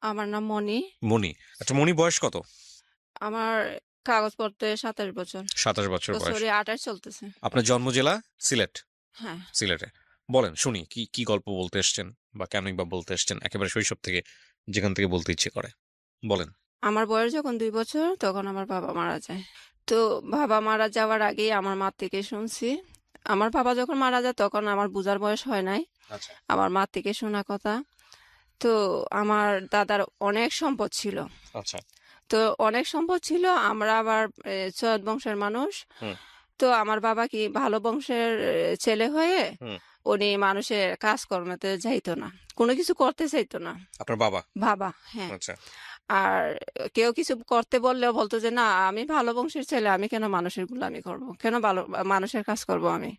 আমার নাম মনি। মনি। আচ্ছা, মনি বয়স কত? আমার কাগজপত্রে ২৭ বছর। ২৭ বছর বয়স। সরি ২৮ চলতেছে। আপনার জন্ম জেলা? সিলেট। হ্যাঁ। সিলেটে। বলেন শুনি, কি কি গল্প বলতে এসছেন বা কেনই বা বলতে এসছেন, একেবারে শৈশব থেকে, যেখান থেকে বলতে ইচ্ছে করে বলেন। আমার বয়স যখন ২ বছর তখন আমার বাবা মারা যায়। তো বাবা মারা যাওয়ার আগেই আমার মার থেকে শুনছি। আমার বাবা যখন মারা যায় তখন আমার বুঝার বয়স হয় নাই। আচ্ছা। আমার মার থেকে শোনা কথা। তো আমার দাদার অনেক সম্পদ ছিল। আচ্ছা। তো অনেক সম্পদ ছিল। আমরা আবার সৈয়দ বংশের মানুষ। হুম। তো আমার বাবা কি ভালো বংশের ছেলে হয়ে হুম। উনি মানুষের কাজকর্মতে যাইতো না, কোনো কিছু করতে চাইতো না। আপনার বাবা? বাবা, হ্যাঁ। আচ্ছা। আর কেউ কিছু করতে বললেও বলতো যে না, আমি ভালো বংশের ছেলে, আমি কেন মানুষের গুলামি করব, কেন ভালো মানুষের কাজ করব আমি।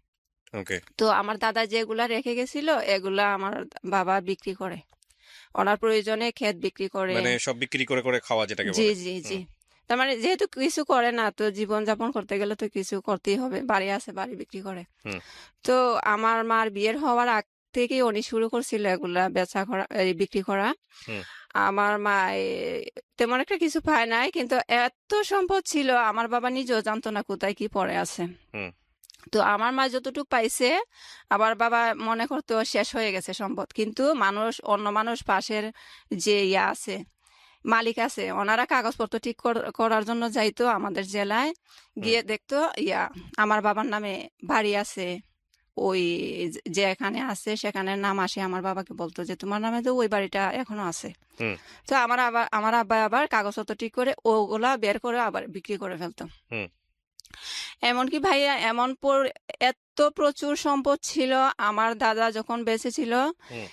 ওকে। তো আমার দাদা যেগুলা রেখে গেছিল এগুলা আমার বাবা বিক্রি করে, ওনার প্রয়োজনে ক্ষেত বিক্রি করে। মানে সব বিক্রি করে করে খাওয়া, যেটাকে জি বলে। জি জি। হুম। তার মানে যেহেতু কিছু করে না, তো জীবন যাপন করতে গেলে তো কিছু করতেই হবে, বাড়ি আছে বাড়ি বিক্রি করে। হুম। তো আমার মার বিয়ের হওয়ার আগ থেকেই উনি শুরু করছিল এগুলা বেচা করা, এই বিক্রি করা। হুম। আমার মা তেমন একটা কিছু পায় নাই, কিন্তু এত সম্পদ ছিল আমার বাবা নিজেও জানতো না কোথায় কি পড়ে আছে। হুম। তো আমার মা যতটুকু পাইছে, আবার বাবা মনে করতো শেষ হয়ে গেছে সম্পদ, কিন্তু মানুষ, অন্য মানুষ পাশের যে ইয়া আছে, মালিক আছে, ওনারা কাগজপত্র ঠিক করার জন্য যাইতো আমাদের জেলায়। হুম। গিয়ে দেখতো ইয়া আমার বাবার নামে বাড়ি আছে, ওই যে এখানে আছে সেখানের নাম আসে, আমার বাবাকে বলতো যে তোমার নামে তো ওই বাড়িটা এখনো আছে। হুম। তো আমার আব্বা আবার কাগজপত্র ঠিক করে ওগুলা বের করে আবার বিক্রি করে ফেলতো। হুম। এমনকি ভাইয়া এত প্রচুর সম্পদ ছিল। আমার দাদা যখন বেঁচে ছিল, হুম।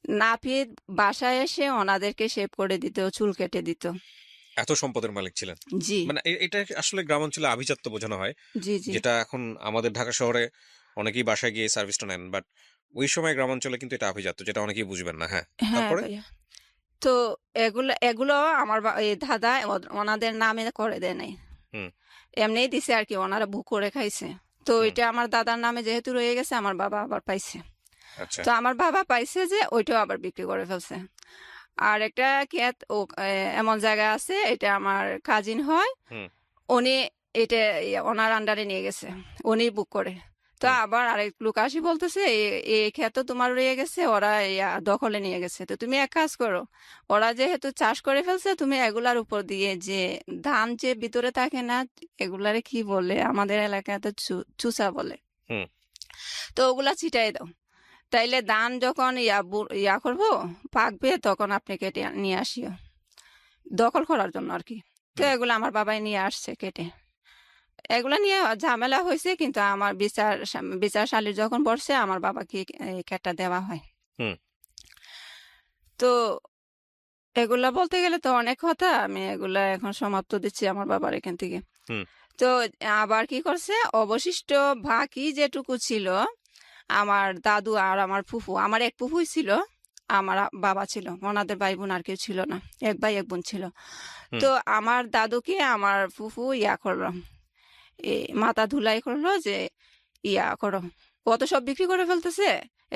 নাপিত বাসায় এসে ওনাদেরকে শেভ করে দিত, চুল কেটে দিত। এত সম্পদের মালিক ছিলেন? জি মানে এটা আসলে গ্রামাঞ্চলে আভিজাত্য বোঝানো হয়, জি জি। যেটা এখন আমাদের ঢাকা শহরে অনেকেই বাসায় গিয়ে সার্ভিসটা নেন, বাট ওই সময় গ্রামাঞ্চলে কিন্তু এটা আভিজাত্য, যেটা অনেকেই বুঝবেন না। হ্যাঁ, হ্যাঁ তারপরে? ভাইয়া। তো এগুলো এগুলো আমার এই দাদা ওনাদের নামে করে দেয় নাই, হুম। এমনিই দিছে আর কি, ওনারা ভুগ করে খাইছে। তো হুম। এটা আমার দাদার নামে যেহেতু রয়ে গেছে, আমার বাবা আবার পাইছে। আচ্ছা। তো আমার বাবা পাইছে যে ওইটাও আবার বিক্রি করে ফেলছে। আর একটা ক্ষেত ও এমন জায়গা আছে, এটা আমার কাজিন হয়, হুম। উনি এটা ওনার আন্ডারে নিয়ে গেছে, উনি বুক করে। তো হুম। আবার আরেক লোক আসি বলতেছে এই ক্ষেত তো তোমার রয়ে গেছে, ওরা দখলে নিয়ে গেছে, তো তুমি এক কাজ করো, ওরা যেহেতু চাষ করে ফেলছে, তুমি এগুলার উপর দিয়ে যে ধান যে ভিতরে থাকে না, এগুলারে কি বলে আমাদের এলাকায় তো চুসা বলে, হুম। তো ওগুলা ছিটাই দাও। তাইলে ধান যখন ইয়া করবো, পাকবে, তখন আপনি কেটে নিয়ে আসিও, দখল করার জন্য আর কি। তো হুম। এগুলো আমার বাবাই নিয়ে আসছে কেটে। এগুলা নিয়ে ঝামেলা হয়েছে, কিন্তু আমার বিচারশালীর যখন বসছে আমার বাবাকে এই ক্ষেতটা দেওয়া হয়। হুম। তো এগুলা বলতে গেলে তো অনেক কথা, আমি এগুলা এখন সমাপ্ত দিচ্ছি আমার বাবার এখান থেকে। হুম। তো আবার কি করছে, অবশিষ্ট বাকি যেটুকু ছিল, আমার দাদু আর আমার ফুফু, আমার এক ফুফুই ছিল, আমার বাবা ছিল, ওনাদের ভাই বোন আর কেউ ছিল না, এক ভাই এক বোন ছিল। হুম। তো আমার দাদুকে আমার ফুফু ইয়া করলো, মাথা ধুলাই করলো যে ইয়া করো, কত সব বিক্রি করে ফেলতেছে,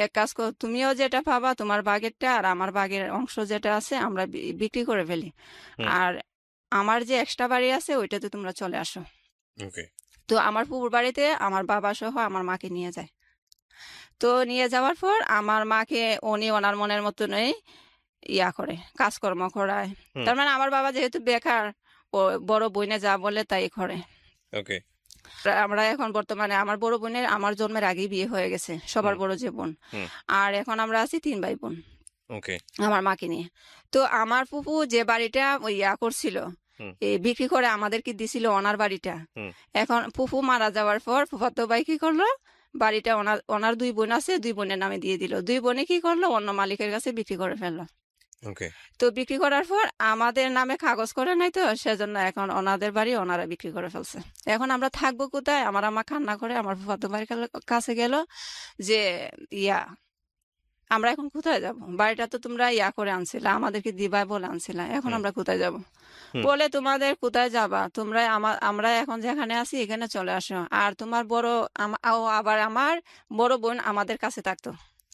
এক কাজ করো, তুমিও যেটা পাবা তোমার বাগেরটা, আর আমার বাগের অংশ যেটা আছে আমরা বিক্রি করে ফেলি, হুম। আর আমার যে এক্সট্রা বাড়ি আছে ওইটাতে তোমরা চলে আসো। ওকে। তো আমার পুকুর বাড়িতে আমার বাবা সহ আমার মাকে নিয়ে যায়। তো নিয়ে যাওয়ার পর আমার মাকে উনি ওনার মনের মতনই ইয়া করে, কাজকর্ম করায়। হুম। তার মানে আমার বাবা যেহেতু বেকার, ও বড় বোনে যা বলে তাই করে। ওকে। আমরা এখন বর্তমানে আমার বড় বোনের আমার জন্মের আগেই বিয়ে হয়ে গেছে, সবার হুম। বড় যে বোন। হুম। আর এখন আমরা আছি 3 ভাই বোন ওকে। আমার মাকে নিয়ে। তো আমার ফুফু যে বাড়িটা ওই ইয়া করছিল, হুম। এই বিক্রি করে আমাদেরকে দিছিল ওনার বাড়িটা। হুম। এখন ফুফু মারা যাওয়ার পর ফুফাতো ভাই কি করলো, বাড়িটা ওনার ওনার 2 বোন আছে, 2 বোনের নামে দিয়ে দিল। 2 বোনে কি করলো, অন্য মালিকের কাছে বিক্রি করে ফেললো। ওকে। তো বিক্রি করার পর আমাদের নামে কাগজ করে নাই, তো সেজন্য এখন ওনাদের বাড়ি ওনারা বিক্রি করে ফেলছে। এখন আমরা থাকবো কোথায়, আমার আম্মা কান্না করে আমার ফুফাতো ভাইয়ের কাছে গেল যে ইয়া আমরা এখন কোথায় যাব, বাড়িটা তো তোমরা ইয়া করে আনছিলা, আমাদেরকে দিবাই বলে আনছিলা, এখন হুম। আমরা কোথায় যাব। হুম। বলে তোমাদের কোথায় যাবা, তোমরা আমরা এখন যেখানে আছি এখানে চলে আসো। আর তোমার আবার আমার বড় বোন আমাদের কাছে থাকতো,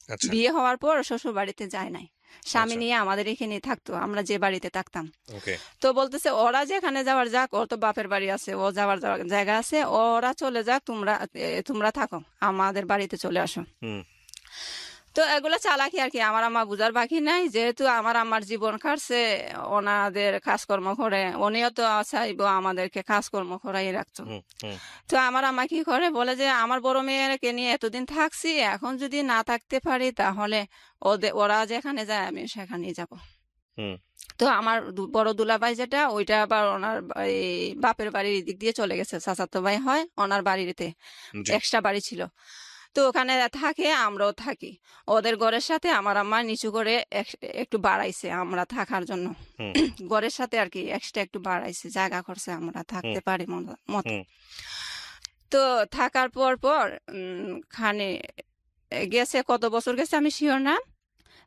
আচ্ছা। বিয়ে হওয়ার পর শ্বশুর বাড়িতে যায় নাই। স্বামী আচ্ছা। নিয়ে আমাদের এখানে থাকতো, আমরা যে বাড়িতে থাকতাম। ওকে। তো বলতেছে ওরা যেখানে যাওয়ার যাক, ওর তো বাপের বাড়ি আছে, ও যাওয়ার জায়গা আছে, ওরা চলে যাক, তোমরা থাকো, আমাদের বাড়িতে চলে আসো। হুম। তো এগুলো চালাকি আর কি, আমার আম্মা বুঝার বাকি নাই, যেহেতু আমার আম্মার জীবন কাটছে ওনাদের কাজকর্ম করে, উনিও তো চাইবো আমাদেরকে কাজকর্ম করাই রাখতো। হুম। হুম। তো আমার আম্মা কি করে বলে যে আমার বড় মেয়েকে নিয়ে এতদিন থাকছি, এখন যদি না থাকতে পারি তাহলে ওরা যেখানে যায় আমি সেখানেই যাব। হুম। তো আমার বড় দুলাভাই যেটা, ওইটা আবার ওনার এই বাপের বাড়ির দিক দিয়ে চলে গেছে, চাচাতো ভাই হয়, ওনার বাড়িতে জি। এক্সট্রা বাড়ি ছিল। তো ওখানে থাকে, আমরাও থাকি। ওদের ঘরের সাথে আমার আম্মা নিচু করে একটু বাড়াইছে আমরা থাকার জন্য। হুম। ঘরের সাথে আর কি এক্সট্রা একটু বাড়াইছে, জায়গা করছে আমরা হুম। থাকতে পারি মতো। হুম। তো থাকার পর পর খানে গেছে, কত বছর গেছে আমি শিওর না।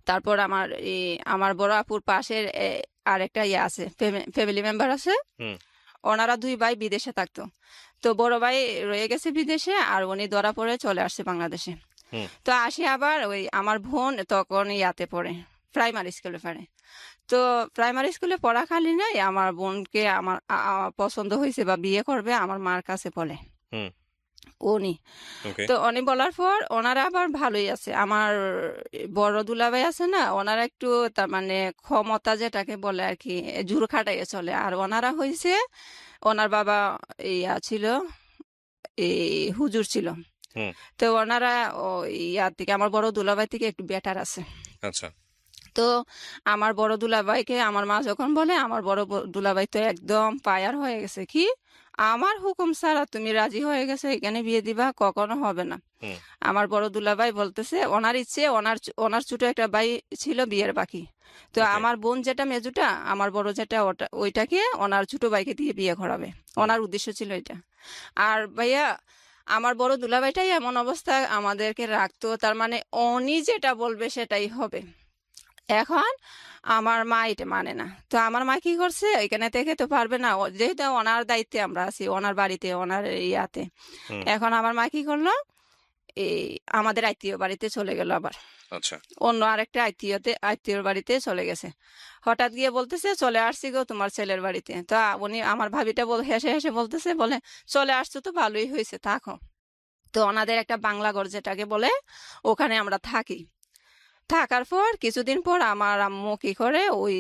তারপর আমার বড় আপুর পাশের আরেকটা আছে, ফ্যামিলি মেম্বার আছে, হুম। ওনারা দুই ভাই বিদেশে থাকতো। তো বড় ভাই রয়ে গেছে বিদেশে, আর উনি ধরা পড়ে চলে আসছে বাংলাদেশে। হুম। তো আসি আবার ওই আমার বোন তখন ইয়াতে পড়ে, প্রাইমারি স্কুলে পড়ে। তো প্রাইমারি স্কুলে পড়াকালীন আমার বোনকে আমার পছন্দ হয়েছে বা বিয়ে করবে আমার মার কাছে বলে হুম। উনি। ওকে। তো উনি বলার পর ওনারা আবার ভালোই আছে, আমার বড় দুলাভাই আছে না, ওনারা একটু তার মানে ক্ষমতা যেটাকে বলে আর কি, জোর খাটাইয়ে চলে। আর ওনারা হয়েছে, ওনার বাবা ইয়া ছিল, এই হুজুর ছিল। হুম। তো ওনারা ইয়ার থেকে, আমার বড় দুলাভাই থেকে একটু বেটার আছে। আচ্ছা। তো আমার বড় দুলাভাইকে আমার মা যখন বলে, আমার বড় দুলাভাই তো একদম পায়ার হয়ে গেছে, কি আমার হুকুম ছাড়া তুমি রাজি হয়ে গেছে এখানে বিয়ে দিবা, কখনো হবে না। হুম। আমার বড় দুলাভাই বলতেছে ওনার ইচ্ছে, ওনার ছোট একটা ভাই ছিল বিয়ের বাকি। তো ওকে। আমার বোন যেটা মেজুটা, আমার বড় যেটা ওইটাকে ওনার ছোট ভাইকে দিয়ে বিয়ে করাবে, হুম। ওনার উদ্দেশ্য ছিল এটা। আর ভাইয়া, আমার বড় দুলাভাইটাই এমন অবস্থা আমাদেরকে রাখতো, তার মানে উনি যেটা বলবে সেটাই হবে। এখন আমার মা এটা মানে না। তো আমার মা কি করছে, এখানে থেকে তো পারবে না, যেহেতু ওনার দায়িত্বে আমরা আছি, ওনার বাড়িতে, ওনার ইয়াতে। হুম। এখন আমার মা কি করলো, এই আমাদের আত্মীয় বাড়িতে চলে গেল আবার, আচ্ছা। অন্য আরেকটা আত্মীয়র বাড়িতে চলে গেছে। হঠাৎ গিয়ে বলতেছে চলে আসছি গো তোমার ছেলের বাড়িতে। তো উনি, আমার ভাবিটা হেসে হেসে বলতেছে, বলে চলে আসছো তো ভালোই হয়েছে, থাকো। তো ওনাদের একটা বাংলা ঘর যেটাকে বলে, ওখানে আমরা থাকি। থাকার পর কিছুদিন পর আমার আম্মু কি করে, ওই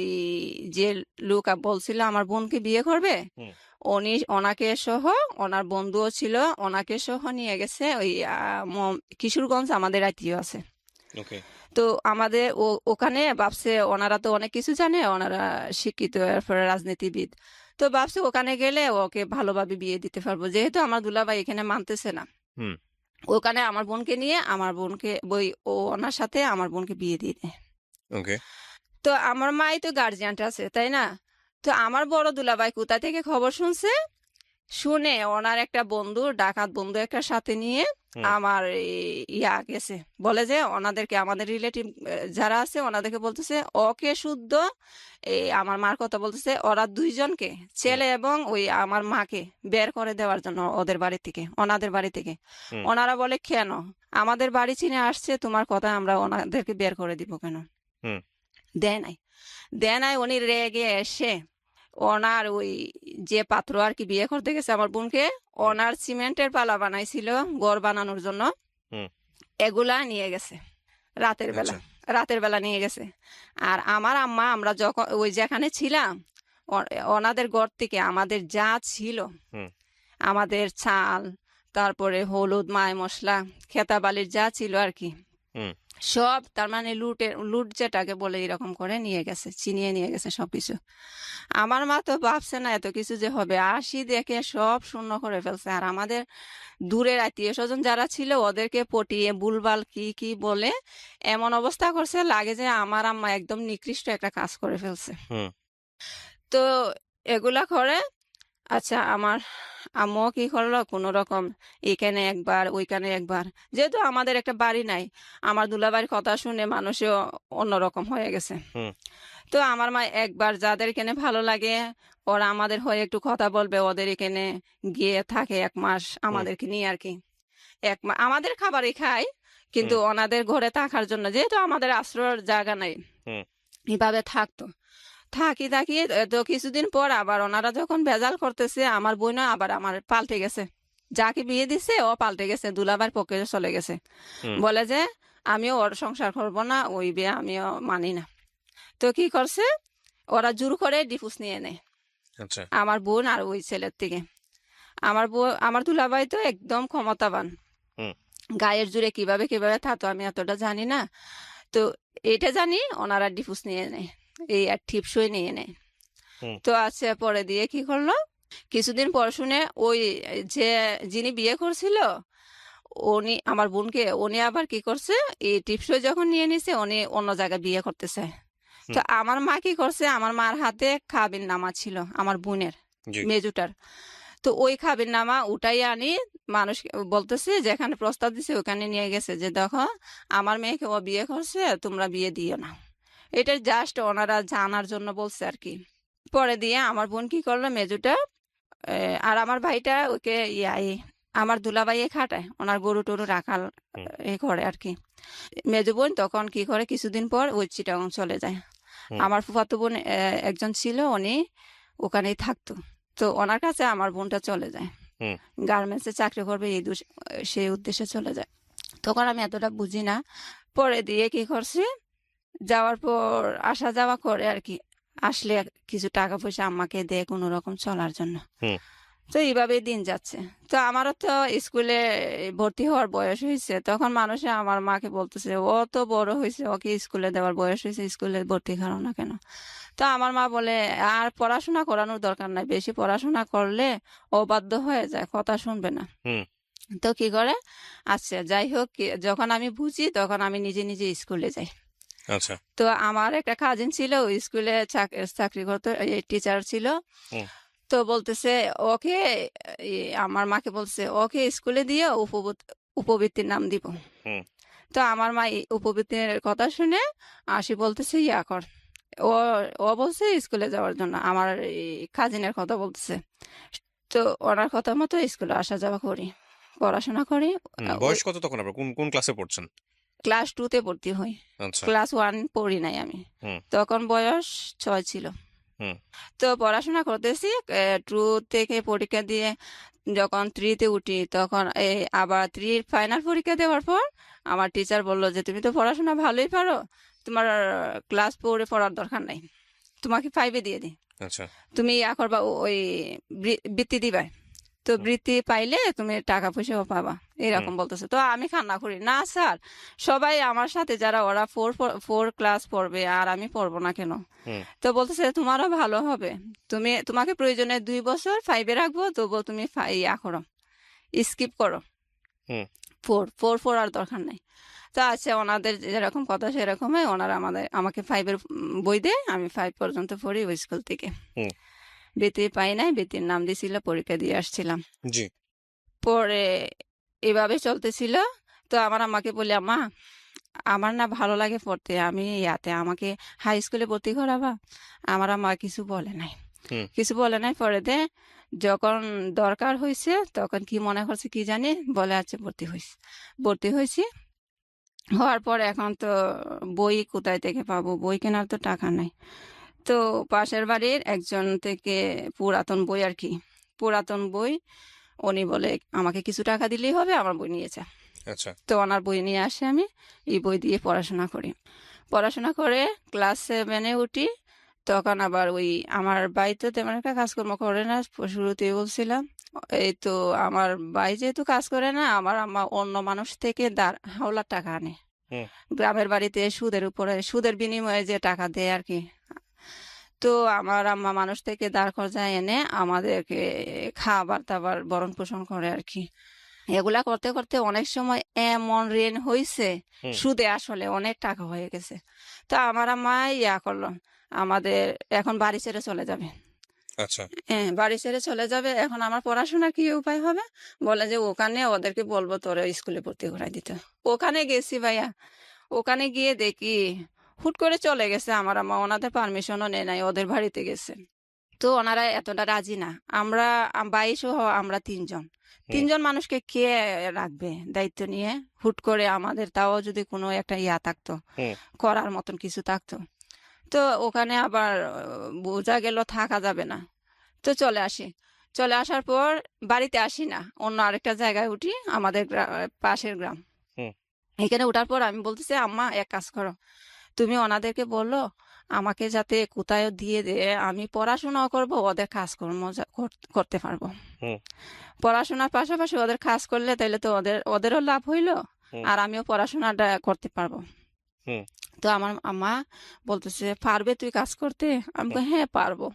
যে লোক বলছিল আমার বোনকে বিয়ে করবে, হুম। ওনাকে সহ, ওনার বন্ধুও ছিল, ওনাকে সহ নিয়ে গেছে ওই কিশোরগঞ্জ, আমাদের আত্মীয় আছে। ওকে। তো আমাদের ওখানে ভাবছে ওনারা তো অনেক কিছু জানে, ওনারা শিক্ষিত, এরপরে রাজনীতিবিদ। তো ভাবছে ওখানে গেলে ওকে ভালোভাবে বিয়ে দিতে পারবো, যেহেতু আমার দুলাভাই এখানে মানতেছে না। হুম। ওখানে আমার বোনকে নিয়ে, আমার বোনকে ওনার সাথে আমার বোনকে বিয়ে দিয়ে দেয়। ওকে। তো আমার মাই তো গার্জিয়ানটা আছে, তাই না? তো আমার বড় দুলাভাই কোথা থেকে খবর শুনছে, শুনে ওনার একটা বন্ধু, ডাকাত বন্ধু একটা সাথে নিয়ে হুম। আমার গেছে, বলে যে ওনাদেরকে, আমাদের রিলেটিভ যারা আছে ওনাদেরকে বলতেছে ওকে শুদ্ধ, আমার মার কথা বলতেছে, ওরা দুইজনকে, হুম। ছেলে এবং ওই আমার মাকে বের করে দেওয়ার জন্য ওদের বাড়ি থেকে, ওনাদের বাড়ি থেকে। হুম। ওনারা বলে কেন, আমাদের বাড়ি চিনে আসছে, তোমার কথা আমরা ওনাদেরকে বের করে দিব কেন? হুম। দেয় নাই। উনি রেগে এসে ওনার ওই যে পাত্র আর কি বিয়ে করতে গেছে আমার বোনকে, হুম। ওনার সিমেন্টের পালা বানাইছিল ঘর বানানোর জন্য, হুম। এগুলা নিয়ে গেছে রাতের বেলা। আচ্ছা। রাতের বেলা নিয়ে গেছে। আর আমার আম্মা, আমরা যখন ওই যেখানে ছিলাম, ওনাদের ঘর থেকে আমাদের যা ছিল, হুম। আমাদের চাল, তারপরে হলুদ, মায় মশলা, খেতাবালির যা ছিল আর কি, হুম। সব তার মানে লুট যেটাকে বলে, এরকম করে নিয়ে গেছে, ছিনিয়ে নিয়ে গেছে সবকিছু। আমার মা তো ভাবছে না এত কিছু যে হবে, আসি দেখে সব শূন্য করে ফেলছে। আর আমাদের দূরের আত্মীয় স্বজন যারা ছিল ওদেরকে পটিয়ে ভুলভাল কি কি বলে এমন অবস্থা করছে, লাগে যে আমার আম্মা একদম নিকৃষ্ট একটা কাজ করে ফেলছে। হুম। তো এগুলা করে, আচ্ছা আমার আম্মু কি করলো, কোনো রকম এখানে একবার ওইখানে একবার, যেহেতু আমাদের একটা বাড়ি নাই, আমার দুলাবাড়ির কথা শুনে মানুষও অন্যরকম হয়ে গেছে। হুম। তো আমার মা একবার যাদের এখানে ভালো লাগে, ওরা আমাদের হয়ে একটু কথা বলবে, ওদের এখানে গিয়ে থাকে 1 মাস হুম। আমাদেরকে নিয়ে আর কি। 1 মাস আমাদের খাবারই খায়, কিন্তু হুম। ওনাদের ঘরে থাকার জন্য যেহেতু আমাদের আশ্রয়ের জায়গা নাই, হুম। এভাবে থাকতো। থাকি তো কিছুদিন পর আবার ওনারা যখন ভেজাল করতেছে, আমার বোনও আবার আমার পাল্টে গেছে। যাকে বিয়ে দিছে ও পাল্টে গেছে, দুলাভাইয়ের পক্ষে চলে গেছে। হুম। বলে যে আমিও ওর সংসার করবো না, ওই বিয়ে আমিও মানি না। তো কি করছে, ওরা জোর করে ডিভোর্স নিয়ে নেয় আচ্ছা। আমার বোন আর ওই ছেলের থেকে। আমার দুলাভাই তো একদম ক্ষমতাবান, হুম। গায়ের জোরে কিভাবে কিভাবে থাকতো আমি এতটা জানি না। তো এটা জানি ওনারা ডিভোর্স নিয়ে নেয়, এই আর টিপসই নিয়ে নেয়। হুম। তো আচ্ছা, পরে দিয়ে কি করলো, কিছুদিন পর শুনে ওই যে যিনি বিয়ে করছিল উনি আমার বোনকে, উনি আবার কি করছে, এই টিপসই যখন নিয়ে নিছে উনি অন্য জায়গায় বিয়ে করতে চায়। তো হুম। আমার মা কি করছে, আমার মার হাতে কাবিন নামা ছিল আমার বোনের, জি। মেজুটার। তো ওই কাবিন নামা উঠাই আনি মানুষ বলতেছে, যেখানে প্রস্তাব দিছে ওখানে নিয়ে গেছে যে দেখো আমার মেয়েকে ও বিয়ে করছে, তোমরা বিয়ে দিও না। এটা জাস্ট ওনারা জানার জন্য বলছে আর কি। পরে দিয়ে আমার বোন কি করলো, মেজুটা আর আমার ভাইটা ওকে আমার দুলাভাইয়ে খাটায়, ওনার গরু টরু রাখাল হুম। করে আর কি। মেজো বোন তখন কি করে, কিছুদিন পর ওই চিটাগাং চলে যায়। হুম। আমার ফুফাতো বোন একজন ছিল, উনি ওখানেই থাকতো। তো ওনার কাছে আমার বোনটা চলে যায়, হুম। গার্মেন্টসে চাকরি করবে সেই উদ্দেশ্যে চলে যায়। তখন আমি এতটা বুঝি না। পরে দিয়ে কি করছি, যাওয়ার পর আসা যাওয়া করে আর কি, আসলে কিছু টাকা পয়সা আম্মাকে দেয় কোনো রকম চলার জন্য। হুম। তো এইভাবেই দিন যাচ্ছে। তো আমারও তো স্কুলে ভর্তি হওয়ার বয়স হয়েছে, তখন মানুষে আমার মাকে বলতেছে ও তো বড় হয়েছে, ওকে স্কুলে দেওয়ার বয়স হয়েছে, স্কুলে ভর্তি করাও না কেন। তো আমার মা বলে আর পড়াশোনা করানোর দরকার নাই, বেশি পড়াশোনা করলে অবাধ্য হয়ে যায়, কথা শুনবে না। হুম। তো কি করে, আচ্ছা যাই হোক, যখন আমি বুঝি তখন আমি নিজে নিজে স্কুলে যাই। আচ্ছা। তো আমার একটা কাজিন ছিল, ওই স্কুলে চাকরি করতো, টিচার ছিল। হুম। তো বলতেছে ওকে, আমার মাকে বলছে ওকে স্কুলে দিয়ে উপবৃত্তির নাম দিব। হুম। তো আমার মা এই উপবৃত্তির কথা শুনে আসি বলতেছে কর। ও ও বলছে স্কুলে যাওয়ার জন্য, আমার এই কাজিনের কথা বলতেছে। তো ওনার কথা মতো স্কুলে আসা যাওয়া করি, পড়াশোনা করি। ওই বয়স কত তখন আপনার? কোন কোন ক্লাসে পড়ছেন? ক্লাস 2-তে ভর্তি হই, আচ্ছা। ক্লাস 1 পড়ি নাই আমি। হুম। তখন বয়স 6 ছিল। হুম। তো পড়াশোনা করতেছি, 2 থেকে পরীক্ষা দিয়ে যখন 3-তে উঠি, তখন আবার 3 ফাইনাল পরীক্ষা দেওয়ার পর আমার টিচার বলল যে তুমি তো পড়াশোনা ভালোই পারো, তোমার ক্লাস 4-এ পড়ার দরকার নাই, তোমাকে 5-এ দিয়ে দিই, আচ্ছা। তুমি করবা, ওই বৃত্তি দিবা। তো হুম। বৃত্তি পাইলে তুমি টাকা পয়সাও পাবা, হুম। এরকম বলতেছে। তো আমি কান্না করি, না স্যার, সবাই আমার সাথে যারা ওরা 4 ক্লাস পড়বে আর আমি পড়বো না কেন? হুম। তো বলতেছে তোমারও ভালো হবে, তোমাকে প্রয়োজনে 2 বছর 5-এ রাখবো, তবুও তুমি করো, স্কিপ করো, হুম। ফোর পড়ার দরকার নাই। তো আচ্ছা, ওনাদের যেরকম কথা সেরকমই ওনারা আমাকে 5-এর বই দেয়, আমি 5 পর্যন্ত পড়ি ওই স্কুল থেকে। হুম। বৃত্তি পাই নাই, বৃত্তির নাম দিছিল, পরীক্ষা দিয়ে আসছিলাম। জি। পরে এভাবে চলতেছিল। তো আমার আম্মাকে বলি, আম্মা আমার না ভালো লাগে পড়তে, আমি আমাকে হাই স্কুলে ভর্তি করাবা? আমার আম্মা কিছু বলে নাই, হুম। কিছু বলে নাই। পরে যখন দরকার হয়েছে তখন কি মনে করছে কি জানি, বলে আচ্ছা ভর্তি হয়েছি। হওয়ার পর এখন তো বই কোথায় থেকে পাবো, বই কেনার তো টাকা নাই। তো পাশের বাড়ির একজন থেকে পুরাতন বই আর কি, পুরাতন বই, উনি বলে আমাকে কিছু টাকা দিলেই হবে, আমার বই নিয়েছে। আচ্ছা। তো ওনার বই নিয়ে আসে, আমি এই বই দিয়ে পড়াশোনা করি। পড়াশোনা করে ক্লাস 7-এ উঠি। তখন আবার ওই আমার ভাই তো তেমন একটা কাজকর্ম করে না, শুরুতেই বলছিলাম। এই তো আমার ভাই যেহেতু কাজ করে না, আমার আম্মা অন্য মানুষ থেকে হাওলার টাকা আনে, হুম। গ্রামের বাড়িতে সুদের বিনিময়ে যে টাকা দেয় আর কি। তো আমার আম্মা মানুষ থেকে দাঁড় করায় এনে আমাদেরকে খাবার দাবার ভরণ পোষণ করে আর কি। এগুলা করতে করতে অনেক সময় এমন ঋণ হয়েছে, হুম। সুদে আসলে অনেক টাকা হয়ে গেছে। তো আমার আম্মা করলো, আমাদের এখন বাড়ি ছেড়ে চলে যাবে। আচ্ছা। হ্যাঁ, বাড়ি ছেড়ে চলে যাবে, এখন আমার পড়াশোনার কি উপায় হবে? বলে যে ওখানে ওদেরকে বলবো তোরে স্কুলে ভর্তি করাই দিতে। ওখানে গেছি ভাইয়া, ওখানে গিয়ে দেখি হুট করে চলে গেছে আমার আম্মা, ওনাদের পারমিশনও নেয় নাই, ওদের বাড়িতে গেছে। তো ওনারা এতটা রাজি না। আমরা ভাই সহ আমরা তিনজন হুম। তিনজন মানুষকে কে রাখবে দায়িত্ব নিয়ে? হুট করে আমাদের তাও যদি কোনো একটা থাকতো, হুম। করার মতন কিছু থাকতো, তো ওখানে আবার বোঝা গেল থাকা যাবে না, তো চলে আসি। চলে আসার পর বাড়িতে আসি না, অন্য আরেকটা জায়গায় উঠি, আমাদের পাশের গ্রাম। হুম। এখানে ওঠার পর আমি বলতেছি, আম্মা এক কাজ করো, তুমি ওনাদেরকে বললো আমাকে যাতে কোথায় দিয়ে দে, আমি পড়াশোনাও করব, ওদের কাজকর্ম করতে পারবো। হুম। পড়াশোনার পাশাপাশি ওদের কাজ করলে তাইলে তো ওদেরও লাভ হইলো, হুম। আর আমিও পড়াশোনাটা করতে পারবো। হুম। তো আমার আম্মা বলতেছে, পারবে তুই কাজ করতে? আমি হুম। বলি, হ্যাঁ পারবো।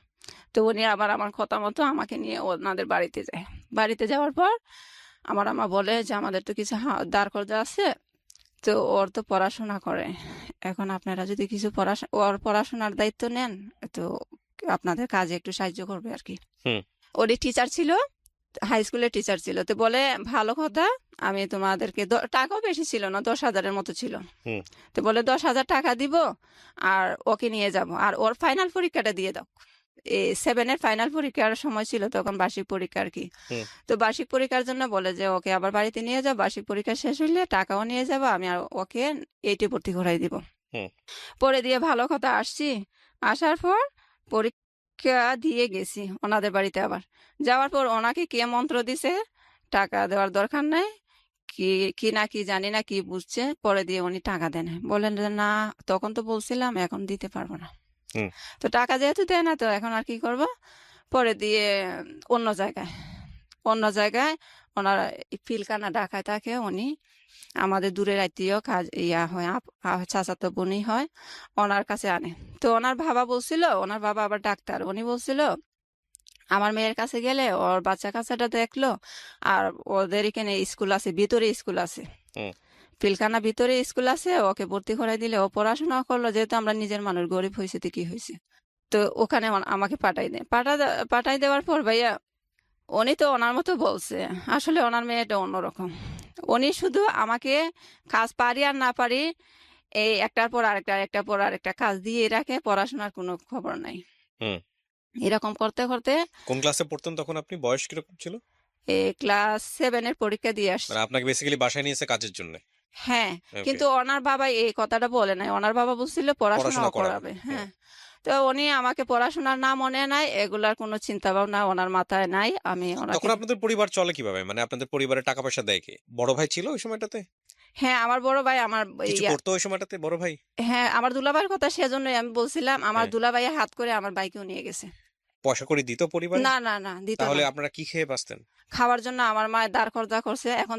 তো উনি আবার আমার কথা মতো আমাকে নিয়ে ওনাদের বাড়িতে যায়। বাড়িতে যাওয়ার পর আমার আম্মা বলে যে আমাদের তো কিছু দাঁড় কর্জা আছে, তো ওর তো পড়াশোনা করে, এখন আপনারা যদি কিছু ওর পড়াশোনার দায়িত্ব নেন, তো আপনাদের কাজে একটু সাহায্য করবে আর কি। হুম। ওরই টিচার ছিল, হাই স্কুলের টিচার ছিল। তো বলে, ভালো কথা, আমি তোমাদেরকে টাকাও বেশি ছিল না, 10,000-এর মতো ছিল। হুম। তো বলে 10,000 টাকা দিব, আর ওকে নিয়ে যাব, আর ওর ফাইনাল পরীক্ষাটা দিয়ে দাও। 7-এর ফাইনাল পরীক্ষার সময় ছিল তখন, বার্ষিক পরীক্ষা আর কি। হুম। তো বার্ষিক পরীক্ষার জন্য বলে যে ওকে আবার বাড়িতে নিয়ে যাও, বার্ষিক পরীক্ষা শেষ হইলে টাকাও নিয়ে যাবো আমি, আর ওকে 8-এ ভর্তি করাই দিব। হুম। পরে দিয়ে ভালো কথা আসছি। আসার পর পরীক্ষা দিয়ে গেছি ওনাদের বাড়িতে। আবার যাওয়ার পর ওনাকে কে মন্ত্র দিছে টাকা দেওয়ার দরকার নাই, কি কি না কি জানি না কি বুঝছে, পরে দিয়ে উনি টাকা দেন। বলেন যে না, তখন তো বলছিলাম, এখন দিতে পারবো না। হুম। তো টাকা যেহেতু দেয় না, তো এখন আর কি করব? পরে দিয়ে অন্য জায়গায় অন্য জায়গায় ওনার পিলকানা ঢাকায় থাকে উনি, আমাদের দূরের আত্মীয়, কাজ হয়, চাচাতো বোনই হয়, ওনার কাছে আনে। তো ওনার বাবা বলছিল, ওনার বাবা আবার ডাক্তার, উনি বলছিল আমার মেয়ের কাছে গেলে ওর বাচ্চা কাচ্চাটা দেখলো, আর ওদের এখানে স্কুল আছে, ভিতরে স্কুল আছে, হুম। পিলখানা ভিতরে স্কুল আছে, ওকে ভর্তি করাই দিলে ও পড়াশোনা করলো, যেহেতু আমরা নিজের মানুষ, গরিব হয়েছে তো কি হয়েছে। তো ওখানে আমাকে পাঠাই দেয়। পাঠাই দেওয়ার পর ভাইয়া, উনি তো ওনার মতো বলছে, আসলে ওনার মেয়েটা অন্যরকম। উনি শুধু আমাকে কাজ পারি আর না পারি, এই একটার পর আরেকটা, একটার পর আরেকটা কাজ দিয়ে রাখে, পড়াশোনার কোনো খবর নাই। হুম। এরকম করতে করতে কোন ক্লাসে পড়তেন তখন আপনি? বয়স কিরকম ছিল? ক্লাস 7-এর পরীক্ষা দিয়ে মানে আসছি। আপনাকে বেসিক্যালি বাসায় নিয়েছে কাজের জন্য? হ্যাঁ, ওকে। কিন্তু ওনার বাবা এই কথাটা বলে নাই, ওনার বাবা বলছিল পড়াশোনা পড়াশোনাও করাবে। করাবে। হুম। হ্যাঁ। তো উনি আমাকে পড়াশোনার না মনে নাই, এগুলার কোনো চিন্তা ভাবনা ওনার মাথায় নাই। আমি ওনাকে, তখন আপনাদের পরিবার চলে কিভাবে? মানে আপনাদের পরিবারে টাকা পয়সা দেয় কে? বড় ভাই ছিল ওই সময়টাতে? হ্যাঁ আমার বড় ভাই, আমার কিছু করতো ওই সময়টাতে বড় ভাই? হ্যাঁ আমার দুলাভাইয়ের কথা সেজন্যই আমি বলছিলাম, আমার হ্যাঁ। দুলাভাইয়া হাত করে আমার বাইকেও নিয়ে গেছে। পয়সা কড়ি দিত পরিবারে? না না না, দিত তাহলে না। আপনারা কি খেয়ে বাঁচতেন? খাওয়ার জন্য আমার মা দাঁড় কর্জা করছে, এখন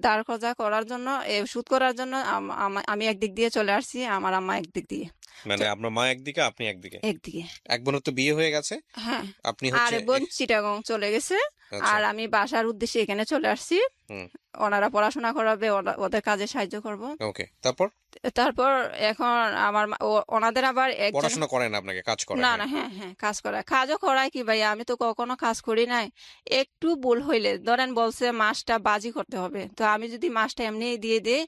দাঁড় কর্জা করার জন্য, সুদ করার জন্য আমি একদিক দিয়ে চলে আসছি, আমার আম্মা একদিক দিয়ে। মানে চ- আপনার মা একদিকে, আপনি একদিকে। একদিকে। এক বোনের তো বিয়ে হয়ে গেছে। হ্যাঁ। আপনি আর হচ্ছে বোন চিটাগং চলে গেছে, আচ্ছা। আর আমি বাসার উদ্দেশ্যে এখানে চলে আসছি। হুম। ওনারা পড়াশোনা করাবে, ওদের কাজে সাহায্য করব। ওকে, তারপর? তারপর এখন আমার ওনাদের আবার একজন, পড়াশোনা করেন, আপনাকে কাজ করায়? না হ্যাঁ। না, হ্যাঁ হ্যাঁ, কাজ করায়, কাজও করায় কি ভাইয়া, আমি তো কখনো কাজ করি নাই। একটু ভুল হইলে ধরেন বলছে মাছটা বাজি করতে হবে, তো আমি যদি মাছটা এমনি দিয়ে দিই,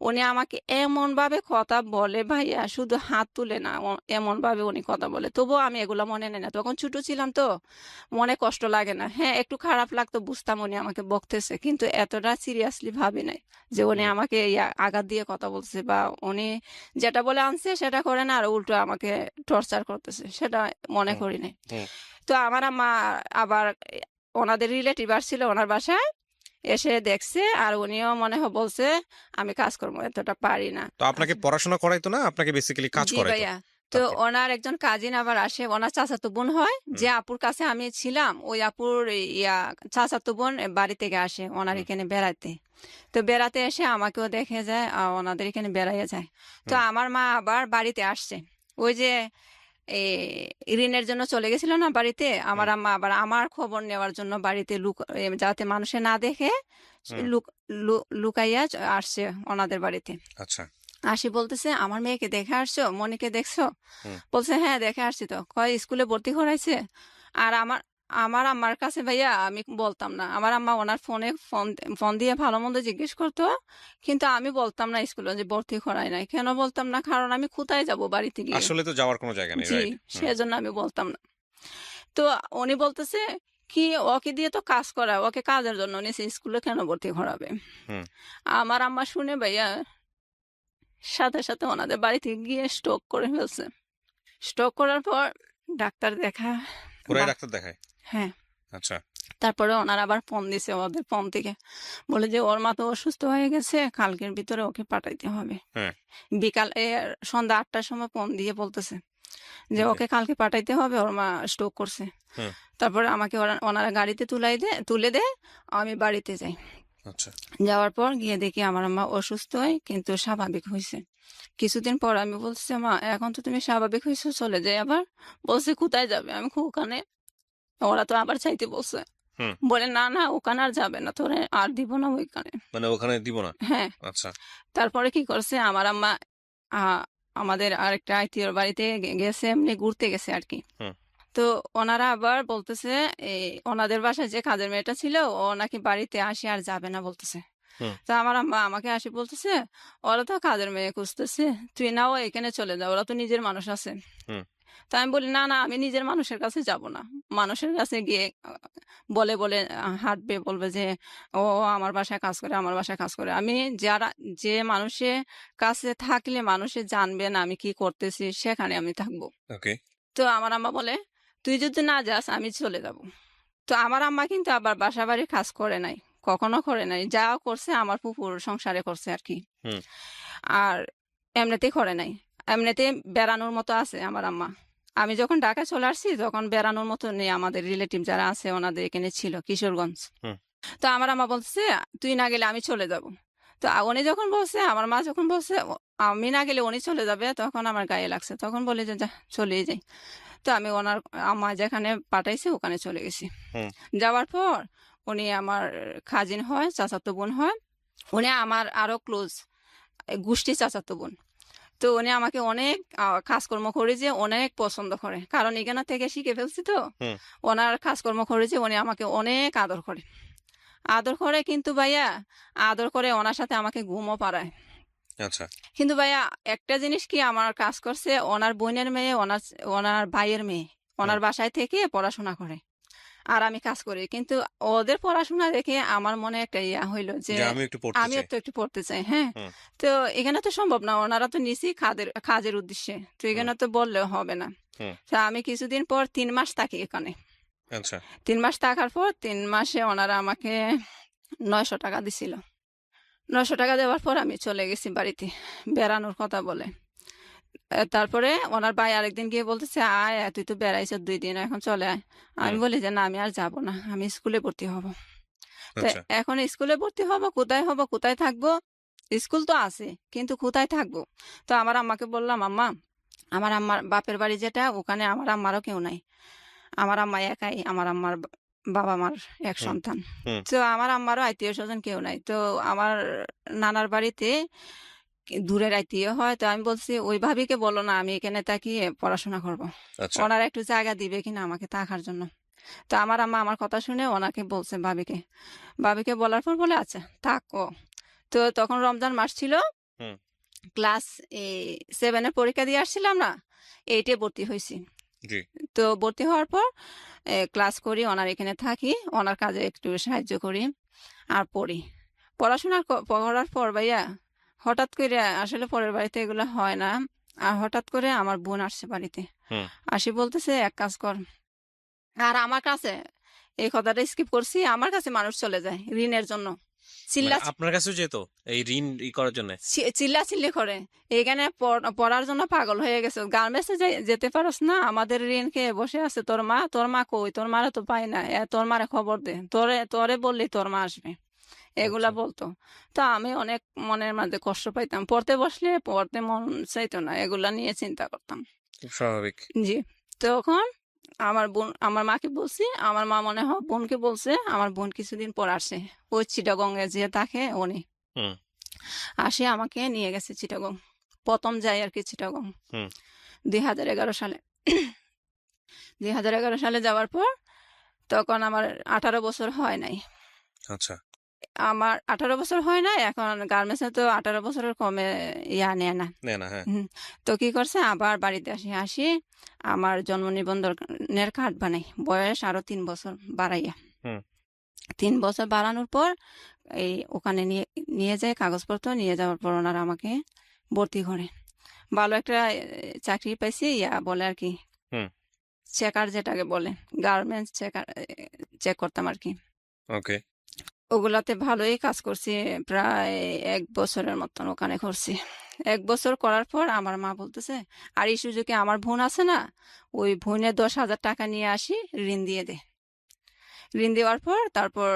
উনি আমাকে এমন ভাবে কথা বলে ভাইয়া, শুধু হাত তুলে না, এমন ভাবে উনি কথা বলে, তবুও আমি এগুলো মনে নেই না, তখন ছোট ছিলাম তো, মনে কষ্ট লাগে না। হ্যাঁ একটু খারাপ লাগতো, বুঝতাম উনি আমাকে বকতেছে, কিন্তু এতটা সিরিয়াসলি ভাবি নাই যে উনি হুম। আমাকে আঘাত দিয়ে কথা বলছে, বা উনি যেটা বলে আনছে সেটা করে না, আর উল্টো আমাকে টর্চার করতেছে, সেটা মনে হুম। করি নাই। হুম। তো আমার আম্মা আবার ওনাদের রিলেটিভ আসছিল ওনার বাসায়, এসে দেখছে, আর উনিও মনে হয় বলছে আমি কাজকর্ম এতটা পারি না। তো আপনাকে আচ্ছা। পড়াশোনা করাইতো না, আপনাকে বেসিক্যালি কাজ জি করাইতো? ভাইয়া। তো তারপর? ওনার একজন কাজিন আবার আসে, ওনার চাচাতো বোন হয়, হুম। যে আপুর কাছে আমি ছিলাম, ওই আপুর চাচাতো বোন বাড়ি থেকে আসে ওনার হুম। এখানে বেড়াতে। তো বেড়াতে এসে আমাকেও দেখে যায়, আর ওনাদের এখানে বেড়াইয়া যায়। তো হুম। আমার মা আবার বাড়িতে আসছে, ওই যে ঋণের জন্য চলে গেছিল না বাড়িতে, হুম। আমার আম্মা আবার আমার খবর নেওয়ার জন্য বাড়িতে যাতে মানুষে না দেখে, হুম। লুকাইয়া আসছে ওনাদের বাড়িতে। আচ্ছা। আসি বলতেছে, আমার মেয়েকে দেখে আসছো, মনিকে দেখছো? হুম। বলছে, হ্যাঁ দেখে আসছি। তো কয় স্কুলে ভর্তি করাইছে? আর আমার আমার আম্মার কাছে ভাইয়া আমি বলতাম না, আমার আম্মা ওনার ফোনে ফোন ফোন দিয়ে ভালো মন্দ জিজ্ঞেস করতো, কিন্তু আমি বলতাম না স্কুলে যে ভর্তি করাই নাই। কেন বলতাম না? কারণ আমি কোথায় যাব বাড়িতে গিয়ে। আসলে তো যাওয়ার কোনো জায়গা নেই, জি, রাইট? হুম। সেজন্য আমি বলতাম না। তো উনি বলতেছে কি ওকে দিয়ে তো কাজ করা, ওকে কাজের জন্য নিচে স্কুলে কেন ভর্তি করাবে। হুম আমার আম্মা শুনে ভাইয়া সাথে সাথে ওনাদের বাড়িতে গিয়ে স্ট্রোক করে ফেলছে। স্ট্রোক করার পর ডাক্তার দেখা ওরাই বা ডাক্তার দেখায়? হ্যাঁ, আচ্ছা। তারপরে ওনারা আবার ফোন দিছে ওদের ফোন থেকে, বলে যে ওর মা তো অসুস্থ হয়ে গেছে, কালকের ভিতরে ওকে পাঠাইতে হবে। হ্যাঁ। বিকাল সন্ধ্যা 8টার সময় ফোন দিয়ে বলতেছে যে ওকে। ওকে কালকে পাঠাইতে হবে, ওর মা স্ট্রোক করছে। হুম। তারপরে আমাকে ওনারা গাড়িতে তুলে দেয়, আমি বাড়িতে যাই। আচ্ছা। যাওয়ার পর গিয়ে দেখি আমার মা অসুস্থ হয় কিন্তু স্বাভাবিক হয়েছে। কিছুদিন পর আমি বলছি, মা এখন তো তুমি স্বাভাবিক হয়েছো, চলে যাই আবার। বলছে কোথায় যাবে? আমি ওখানে। ওরা তো আবার চাইতে বলছে, হুম। বলে না না ওখানে আর যাবে না, তোরে আর দিব না ওইখানে। মানে ওখানে দিব না? হ্যাঁ। আচ্ছা। তারপরে কি করছে আমার আম্মা, আমাদের আরেকটা আত্মীয়র বাড়িতে গেছে, এমনি ঘুরতে গেছে আর কি। হুম। তো ওনারা আবার বলতেছে এই ওনাদের বাসায় যে কাজের মেয়েটা ছিল ও নাকি বাড়িতে আসে আর যাবে না বলতেছে। হুম। তো আমার আম্মা আমাকে আসি বলতেছে, ওরা তো কাজের মেয়ে খুঁজতেছে, তুই নাও এখানে চলে যা, ওরা তো নিজের মানুষ আছে। হুম। তা আমি বলি না না, আমি নিজের মানুষের কাছে যাব না। মানুষের কাছে গিয়ে বলে বলে হাঁটবে, বলবে যে ও আমার বাসায় কাজ করে, আমার বাসায় কাজ করে। আমি যে মানুষের কাছে থাকলে মানুষে জানবে না আমি কি করতেছি, সেখানে আমি থাকবো। ওকে। তো আমার আম্মা বলে তুই যদি না যাস আমি চলে যাব। তো আমার আম্মা কিন্তু আবার বাসা বাড়ির কাজ করে নাই, কখনো করে নাই। যা করছে আমার ফুপুর সংসারে করছে আর কি। হুম। আর এমনিতেই করে নাই। এমনিতে বেড়ানোর মতো আছে আমার আম্মা। আমি যখন ঢাকা চলে আসছি তখন বেড়ানোর মতো নেই, আমাদের রিলেটিভ যারা আছে ওনাদের এখানে ছিল কিশোরগঞ্জ। হুম। তো আমার আম্মা বলছে তুই না গেলে আমি চলে যাব। তো উনি যখন বলছে, আমার মা যখন বলছে আমি না গেলে উনি চলে যাবে, তখন আমার গায়ে লাগছে। তখন বলে যে যা চলেই যাই। তো আমি ওনার আম্মা যেখানে পাঠাইছে ওখানে চলে গেছি। হুম। যাওয়ার পর উনি আমার খাজিন হয়, চাচাতো বোন হয়। উনি আমার আরো ক্লোজ গোষ্ঠী চাচাতো বোন। তো উনি আমাকে অনেক কাজকর্ম করে যে অনেক পছন্দ করে, কারণ এখানে থেকে শিখে ফেলছি তো। হুম। ওনার কাজকর্ম করে যে উনি আমাকে অনেক আদর করে। আদর করে কিন্তু ভাইয়া, আদর করে ওনার সাথে আমাকে ঘুমও পাড়ায়। আচ্ছা। কিন্তু ভাইয়া একটা জিনিস কি আমার কাজ করছে, ওনার বোনের মেয়ে, ওনার ওনার ভাইয়ের মেয়ে হুম। ওনার বাসায় থেকে পড়াশোনা করে, আর আমি কাজ করি। কিন্তু ওদের পড়াশোনা দেখে আমার মনে একটা ইয়া হইলো যে যে আমি একটু পড়তে আমিও চাই। তো একটু পড়তে চাই। হ্যাঁ। হুম। তো এখানে তো সম্ভব না, ওনারা তো নিছি কাজের উদ্দেশ্যে, তো হুম। এখানে তো বললেও হবে না। হুম। তো আমি কিছুদিন পর 3 মাস থাকি এখানে। আচ্ছা। 3 মাস থাকার পর 3 মাসে ওনারা আমাকে 900 টাকা দিছিল। 900 টাকা দেওয়ার পর আমি চলে গেছি বাড়িতে, বেড়ানোর কথা বলে। তারপরে ওনার ভাই আরেকদিন গিয়ে বলতেছে আয় আয়, তুই তো বেড়াইছ 2 দিন, এখন চলে আয়। আমি হুম। বলি যে না আমি আর যাব না, আমি স্কুলে ভর্তি হব। তো আচ্ছা। এখন স্কুলে ভর্তি হব কোথায় থাকবো? স্কুল তো আছে কিন্তু কোথায় থাকবো? তো আমার আম্মাকে বললাম, আম্মা আমার আম্মার বাপের বাড়ি যেটা, ওখানে আমার আম্মারও কেউ নাই। আমার আম্মা একাই, আমার আম্মার বাবা মার এক হুম। সন্তান। হুম। তো আমার আম্মারও আত্মীয় স্বজন কেউ নাই। তো আমার নানার বাড়িতে দূরের আত্মীয় হয়। তো আমি বলছি ওই ভাবিকে বলো না আমি এখানে তাকিয়ে পড়াশোনা করব। আচ্ছা। ওনারা একটু জায়গা দিবে কিনা আমাকে থাকার জন্য। তো আমার আম্মা আমার কথা শুনে ওনাকে বলছে ভাবিকে। ভাবিকে বলার পর বলে আচ্ছা থাকো। তো তখন রমজান মাস ছিল। হুম। ক্লাস 7 এর পরীক্ষা দিয়ে আসছিলাম না, 8 এ ভর্তি হয়েছি। জি। তো ভর্তি হওয়ার পর ক্লাস করি, ওনার এখানে থাকি, ওনার কাজে একটু সাহায্য করি আর পড়ি। পড়াশোনা করার পর ভাইয়া হঠাৎ করে, আসলে পরের বাড়িতে এগুলো হয় না, আর হঠাৎ করে আমার বোন আসছে বাড়িতে। হুম। আসি বলতেছে এক কাজ কর। আর আমার কাছে, এই কথাটা স্কিপ করছি, আমার কাছে মানুষ চলে যায় ঋণের জন্য। মানে চিল্লা আপনার কাছেও যেত এই ঋণ করার জন্য? চিল্লাচিল্লি করে, এখানে পড়ার জন্য পাগল হয়ে গেছে। গার্মেন্টসে যেতে পারস না, আমাদের ঋণ খেয়ে বসে আছে তোর মা কই, তোর মারা তো পাই না, তোর মারে খবর দে, তোরে তোরে বললি তোর মা আসবে, এগুলা আচ্ছা। বলতো। তো আমি অনেক মনের মধ্যে কষ্ট পাইতাম, পড়তে বসলে পড়তে মন চাইতো না, এগুলা নিয়ে চিন্তা করতাম। খুব স্বাভাবিক। জি। তখন আমার মাকে বলছি, আমার মা মনে হয় বোনকে বলছে, আমার বোন কিছুদিন পর আসে, ওই চিটাগঙ্গে যে থাকে উনি হুম। আসে, আমাকে নিয়ে গেছে চিটাগং। প্রথম যাই আর কি চিটাগং হুম। 2011 সালে। 2011 সালে যাওয়ার পর তখন আমার 18 বছর হয় নাই। আচ্ছা। আমার 18 বছর হয় না, এখন গার্মেন্টসে তো 18 বছরের কমে নেয় না। হ্যাঁ। হুম। তো কি করছে, আবার বাড়িতে আসি আমার জন্ম নিবন্ধনের কার্ড বানাই, বয়স আরো 3 বছর বাড়াইয়া। হুম 3 বছর বাড়ানোর পর এই ওখানে নিয়ে নিয়ে যায়, কাগজপত্র নিয়ে যাওয়ার পর ওনারা আমাকে ভর্তি করে। ভালো একটা চাকরি পাইছি, বলে আর কি, হুম চেকার যেটাকে বলে, গার্মেন্টস চেকার, চেক করতাম আর কি। ওকে ওগুলাতে ভালোই কাজ করছি, প্রায় 1 বছরের মতন ওখানে করছি। 1 বছর করার পর আমার মা বলতেছে, আর এই সুযোগে আমার বোন আছে না, ওই বোনের 10,000 টাকা নিয়ে আসি, ঋণ দিয়ে দে। ঋণ দেওয়ার পর তারপর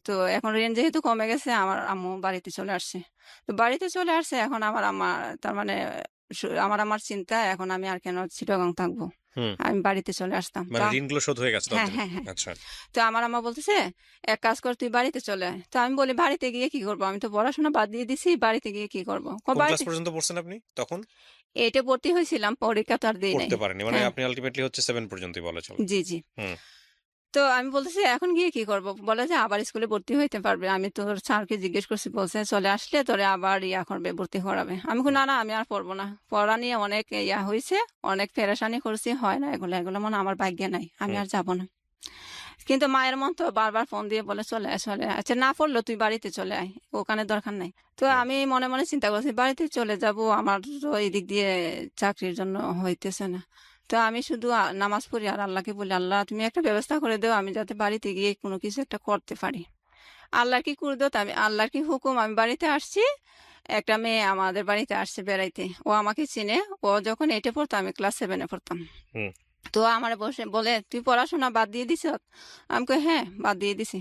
তো এখন ঋণ যেহেতু কমে গেছে, আমার আম্মু বাড়িতে চলে আসছে। তো বাড়িতে চলে আসছে, এখন আমার আম্মা, তার মানে আমার চিন্তা, এখন আমি আর কেন চিটাগাং থাকবো, হুম আমি বাড়িতে চলে আসতাম। মানে ঋণগুলো শোধ হয়ে গেছে হ্যাঁ ততদিনে? হ্যাঁ হ্যাঁ। আচ্ছা তো আমার আম্মা বলতেছে, এক কাজ কর, তুই বাড়িতে চলে আয়। তো আমি বলি, বাড়িতে গিয়ে কি করবো, আমি তো পড়াশোনা বাদ দিয়ে দিছি, বাড়িতে গিয়ে কি করবো? কোন ক্লাস বাড়িতে পর্যন্ত পড়ছেন আপনি তখন? এইটা ভর্তি হয়েছিলাম, পরীক্ষা তো আর দিই নাই। পড়তে পারেনি মানে হ্যাঁ, আপনি আলটিমেটলি হচ্ছে 7 পর্যন্তই বলা চলে। জি জি। হুম তো আমি বলতেছি, এখন গিয়ে কি করব? বলে যে আবার স্কুলে ভর্তি হইতে পারবে। আমি তোর স্যারকে জিজ্ঞেস করছি, বলছে চলে আসলে তোরে আবার করবে, ভর্তি করাবে। আমি বলি, হুম না না, আমি আর পড়বো না। পড়া নিয়ে অনেক হয়েছে, অনেক পেরেশানি করছি, হয় না এগুলো, এগুলো মনে হয় আমার ভাগ্যে নাই, আমি হুম আর যাবো না। কিন্তু মায়ের মন তো বারবার ফোন দিয়ে বলে, চলে আয় চলে আয়। আচ্ছা, না পড়লো তুই বাড়িতে চলে আয়, ওখানে দরকার নাই। তো হুম আমি মনে মনে চিন্তা করছি, বাড়িতে চলে যাব, আমার তো এই দিক দিয়ে চাকরির জন্য হইতেছে না। তো আমি শুধু নামাজ পড়ি আর আল্লাহকে বলি, আল্লাহ তুমি একটা ব্যবস্থা করে দাও, আমি যাতে বাড়িতে গিয়ে কোনো কিছু একটা করতে পারি। আল্লাহর কি কুদরত, আমি আল্লাহর কি হুকুম, আমি বাড়িতে আসছি। একটা মেয়ে আমাদের বাড়িতে আসছে বেড়াইতে, ও আমাকে চিনে। ও যখন 8-এ পড়তো, আমি ক্লাস 7-এ পড়তাম। হুম তো আমার বসে বলে, তুই পড়াশোনা বাদ দিয়ে দিছ? আমি কই, হ্যাঁ বাদ দিয়ে দিছি।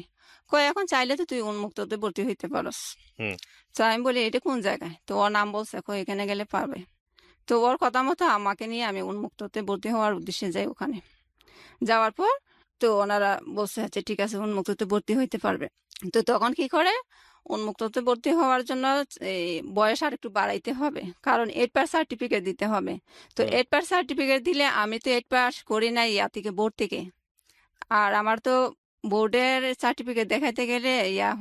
কই, এখন চাইলে তো তুই উন্মুক্ততে ভর্তি হইতে পারস। হুম তো আমি বলি, এটা কোন জায়গায়? তো ওর নাম বলছে, কই এখানে গেলে পারবে। তো ওর কথা মতো আমাকে নিয়ে আমি উন্মুক্ততে ভর্তি হওয়ার উদ্দেশ্যে যাই ওখানে। যাওয়ার পর তো ওনারা বলছে, আচ্ছা ঠিক আছে, উন্মুক্ততে ভর্তি হইতে পারবে। তো তখন কি করে, উন্মুক্ততে ভর্তি হওয়ার জন্য এই বয়স আর একটু বাড়াইতে হবে, কারণ 8 পাস সার্টিফিকেট দিতে হবে। তো হুম 8 পাস সার্টিফিকেট দিলে, আমি তো 8 পাস করি নাই থেকে, বোর্ড থেকে। আর আমার তো বোর্ডের সার্টিফিকেট দেখাইতে গেলে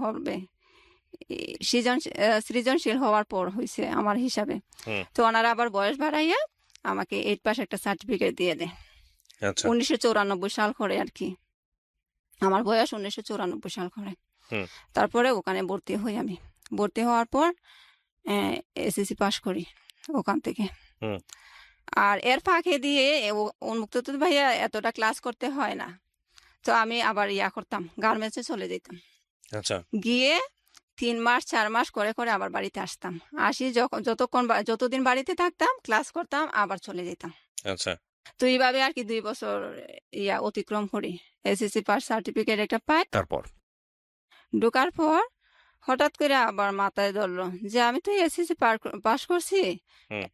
হবে, সৃজনশীল হওয়ার পর হয়েছে আমার হিসাবে। হুম তো ওনারা আবার বয়স বাড়াইয়া আমাকে 8 পাস একটা সার্টিফিকেট দিয়ে দেয়। আচ্ছা 1994 সাল করে আর কি, আমার বয়স 1994 সাল করে। হুম তারপরে ওখানে ভর্তি হই আমি। ভর্তি হওয়ার পর এসএসসি পাস করি ওখান থেকে। হুম আর এর ফাঁকে দিয়ে উন্মুক্ত তো ভাইয়া এতটা ক্লাস করতে হয় না। তো আমি আবার করতাম, গার্মেন্টসে চলে যেতাম। আচ্ছা গিয়ে 3 মাস 4 মাস করে করে আবার বাড়িতে আসতাম। আসি যখন, যতদিন বাড়িতে থাকতাম, ক্লাস করতাম, আবার চলে যেতাম। আচ্ছা তো এইভাবে আর কি 2 বছর অতিক্রম করি। এসএসসি পাস সার্টিফিকেট একটা পাই। তারপর ঢোকার পর হঠাৎ করে আবার মাথায় ধরলো যে আমি তো এসএসসি পাস করছি, হুম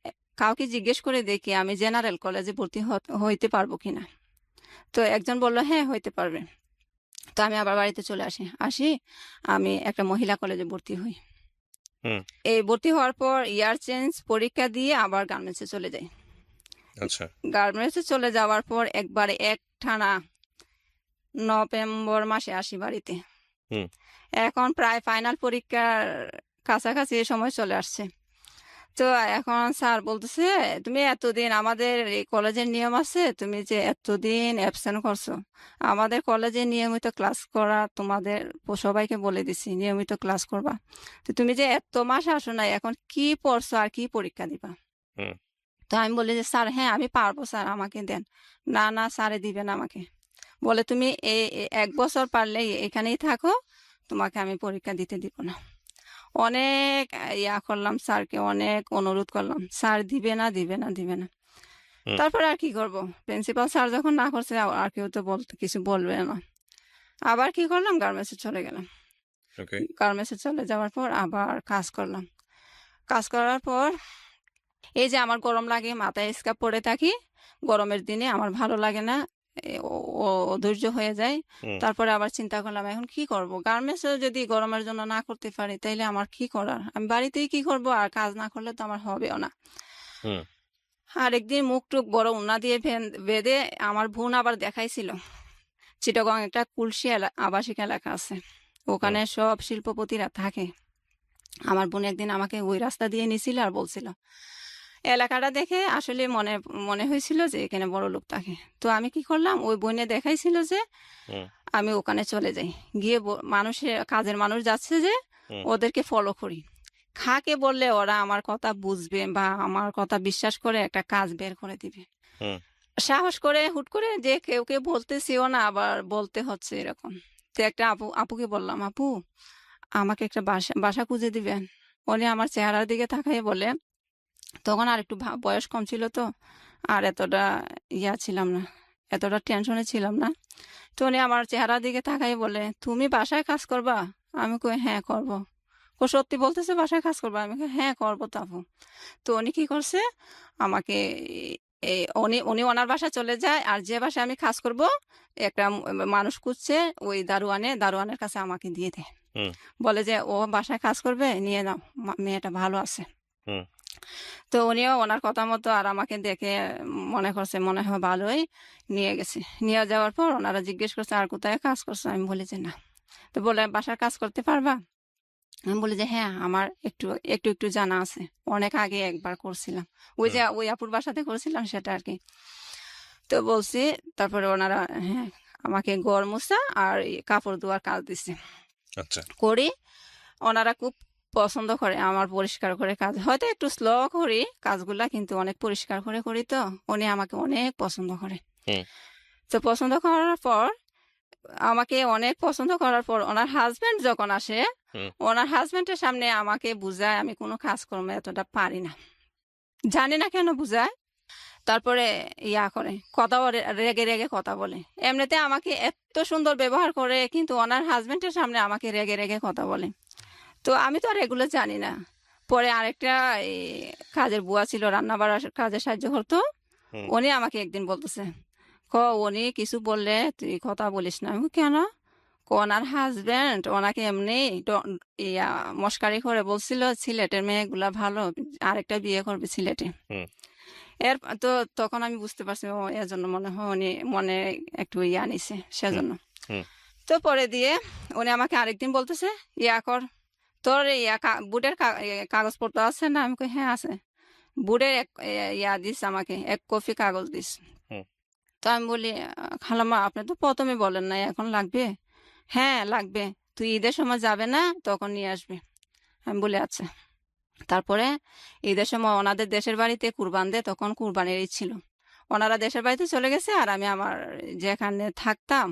কাউকে জিজ্ঞেস করে দেখি আমি জেনারেল কলেজে ভর্তি হইতে পারবো কিনা। তো একজন বললো, হ্যাঁ হইতে পারবে। তো আমি আবার বাড়িতে চলে আসি আমি একটা মহিলা কলেজে ভর্তি হই। হুম এই ভর্তি হওয়ার পর ইয়ার চেঞ্জ পরীক্ষা দিয়ে আবার গার্মেন্টসে চলে যাই। আচ্ছা গার্মেন্টসে চলে যাওয়ার পর একবারে একটানা নভেম্বর মাসে আসি বাড়িতে। হুম এখন প্রায় ফাইনাল পরীক্ষার কাছাকাছি এই সময় চলে আসছে। তো এখন স্যার বলতেছে, তুমি এতদিন, আমাদের এই কলেজের নিয়ম আছে, তুমি যে এতদিন অ্যাবসেন্ট করছো, আমাদের কলেজে নিয়মিত ক্লাস করা তোমাদের সবাইকে বলে দিছি, নিয়মিত ক্লাস করবা। তো তুমি যে এত মাস আসো না, এখন কি পড়ছো আর কি পরীক্ষা দিবা? হুম তো আমি বলি যে, স্যার হ্যাঁ আমি পারবো স্যার, আমাকে দেন। না না, স্যারে দিবেন আমাকে। বলে, তুমি 1 বছর পারলে এখানেই থাকো, তোমাকে আমি পরীক্ষা দিতে দিব না। অনেক করলাম স্যারকে, অনেক অনুরোধ করলাম, স্যার দিবে না দিবে না দিবে না। হুম তারপরে আর কি করব, প্রিন্সিপাল স্যার যখন না করছে, আর কেউ তো কিছু বলবে না। আবার কি করলাম, গার্মেন্টসে চলে গেলাম। ওকে গার্মেন্টসে চলে যাওয়ার পর আবার কাজ করলাম। কাজ করার পর এই যে আমার গরম লাগে, মাথায় স্কার্ফ পরে থাকি, গরমের দিনে আমার ভালো লাগে না, অধৈর্য হয়ে যায়। হুম তারপরে আবার চিন্তা করলাম, এখন কি করব, গার্মেন্টসে যদি গরমের জন্য না করতে পারি, তাইলে আমার কি করার, আমি বাড়িতেই কি করব, আর কাজ না করলে তো আমার হবেও না। হুম আর একদিন মুখ টুক বড় উন্না দিয়ে বেঁধে আমার বোন আবার দেখাইছিল, চিটাগং একটা কুলসি আবাসিক এলাকা আছে, ওখানে সব শিল্পপতিরা থাকে। আমার বোন একদিন আমাকে ওই রাস্তা দিয়ে নিছিল আর বলছিল, এলাকাটা দেখে আসলে মনে মনে হয়েছিল যে এখানে বড় লোক থাকে। তো আমি কি করলাম, ওই বোনে দেখাইছিল যে হুম আমি ওখানে চলে যাই, গিয়ে মানুষের কাজের মানুষ যাচ্ছে যে হুম ওদেরকে ফলো করি। খাকে বললে ওরা আমার কথা বুঝবে বা আমার কথা বিশ্বাস করে একটা কাজ বের করে দিবে। হুম সাহস করে হুট করে যে কেউ কেউ বলতেছিও না, আবার বলতে হচ্ছে এরকম। তো একটা আপুকে বললাম, আপু আমাকে একটা বাসা বাসা খুঁজে দিবেন। উনি আমার চেহারার দিকে তাকাই বলে, তখন আর একটু বয়স কম ছিল তো, আর এতটা ছিলাম না, এতটা টেনশনে ছিলাম না। তো উনি আমার চেহারার দিকে তাকাই বলে, তুমি বাসায় কাজ করবা? আমি কই হ্যাঁ করব। ও সত্যি বলতেছে বাসায় কাজ করবা? আমি কই হ্যাঁ করবো তো আপু। তো উনি কি করছে, আমাকে উনি উনি ওনার বাসায় চলে যায়, আর যে বাসায় আমি কাজ করব একটা মানুষ খুঁজছে, ওই দারোয়ানের কাছে আমাকে দিয়ে দেয়। হুম বলে যে ও বাসায় কাজ করবে, নিয়ে নাও, মেয়েটা ভালো আছে। হুম তো উনিও ওনার কথা মতো আর আমাকে দেখে মনে করছে মনে হয় ভালোই, নিয়ে গেছে। নিয়ে যাওয়ার পর ওনারা জিজ্ঞেস করছে আর কোথায় কাজ করছো? আমি বলি যে না। তো বলে বাসার কাজ করতে পারবা? আমি বলি যে হ্যাঁ, আমার একটু একটু একটু জানা আছে, অনেক আগে একবার করছিলাম, ওই হুম যে ওই আপুর বাসাতে করছিলাম সেটা আর কি। তো বলছি, তারপরে ওনারা হ্যাঁ আমাকে ঘর মোছা আর এই কাপড় ধোয়ার কাজ দিছে, আচ্ছা করি। ওনারা খুব পছন্দ করে আমার পরিষ্কার করে কাজ, হয়তো একটু স্লো করি কাজগুলা, কিন্তু অনেক পরিষ্কার করে করি। তো উনি আমাকে অনেক পছন্দ করে। হুম তো পছন্দ করার পর, আমাকে অনেক পছন্দ করার পর ওনার হাজবেন্ড যখন আসে, হুম ওনার হাজবেন্ডের সামনে আমাকে বুঝায় আমি কোনো কাজকর্ম এতটা পারি না, জানি না কেন বুঝায়। তারপরে করে কথাও রেগে রেগে কথা বলে। এমনিতে আমাকে এত সুন্দর ব্যবহার করে, কিন্তু ওনার হাজবেন্ডের সামনে আমাকে রেগে রেগে কথা বলে। তো আমি তো আর এগুলো জানি না। পরে আরেকটা এই কাজের বুয়া ছিল, রান্না বাড়ার কাজে সাহায্য করতো। হুম উনি আমাকে একদিন বলতেছে, ক উনি কিছু বললে তুই কথা বলিস না। আমি বলি, কেন? ওনার হাজবেন্ড ওনাকে এমনি মস্কারি করে বলছিল সিলেটের মেয়েগুলা ভালো, আরেকটা বিয়ে করবে সিলেটে। হুম এর তো তখন আমি বুঝতে পারছি ও এর জন্য মনে হয় উনি মনে একটু নিছে হুম সেজন্য। হুম তো পরে দিয়ে উনি আমাকে আরেকদিন বলতেছে, কর, তোর বুটের কাগজপত্র আছে না? আমি কই হ্যাঁ আছে। বুটের দিস আমাকে 1 কপি কাগজ দিস। হুম তো আমি বলি, খালাম্মা আপনি তো প্রথমে বলেন নাই এখন লাগবে? হ্যাঁ লাগবে, তুই ঈদের সময় যাবে না, তখন নিয়ে আসবে। আমি বলি আচ্ছা। তারপরে ঈদের সময় ওনাদের দেশের বাড়িতে কুরবান দেয়, তখন কুরবানির ঈদ ছিল। ওনারা দেশের বাড়িতে চলে গেছে, আর আমি আমার যেখানে থাকতাম,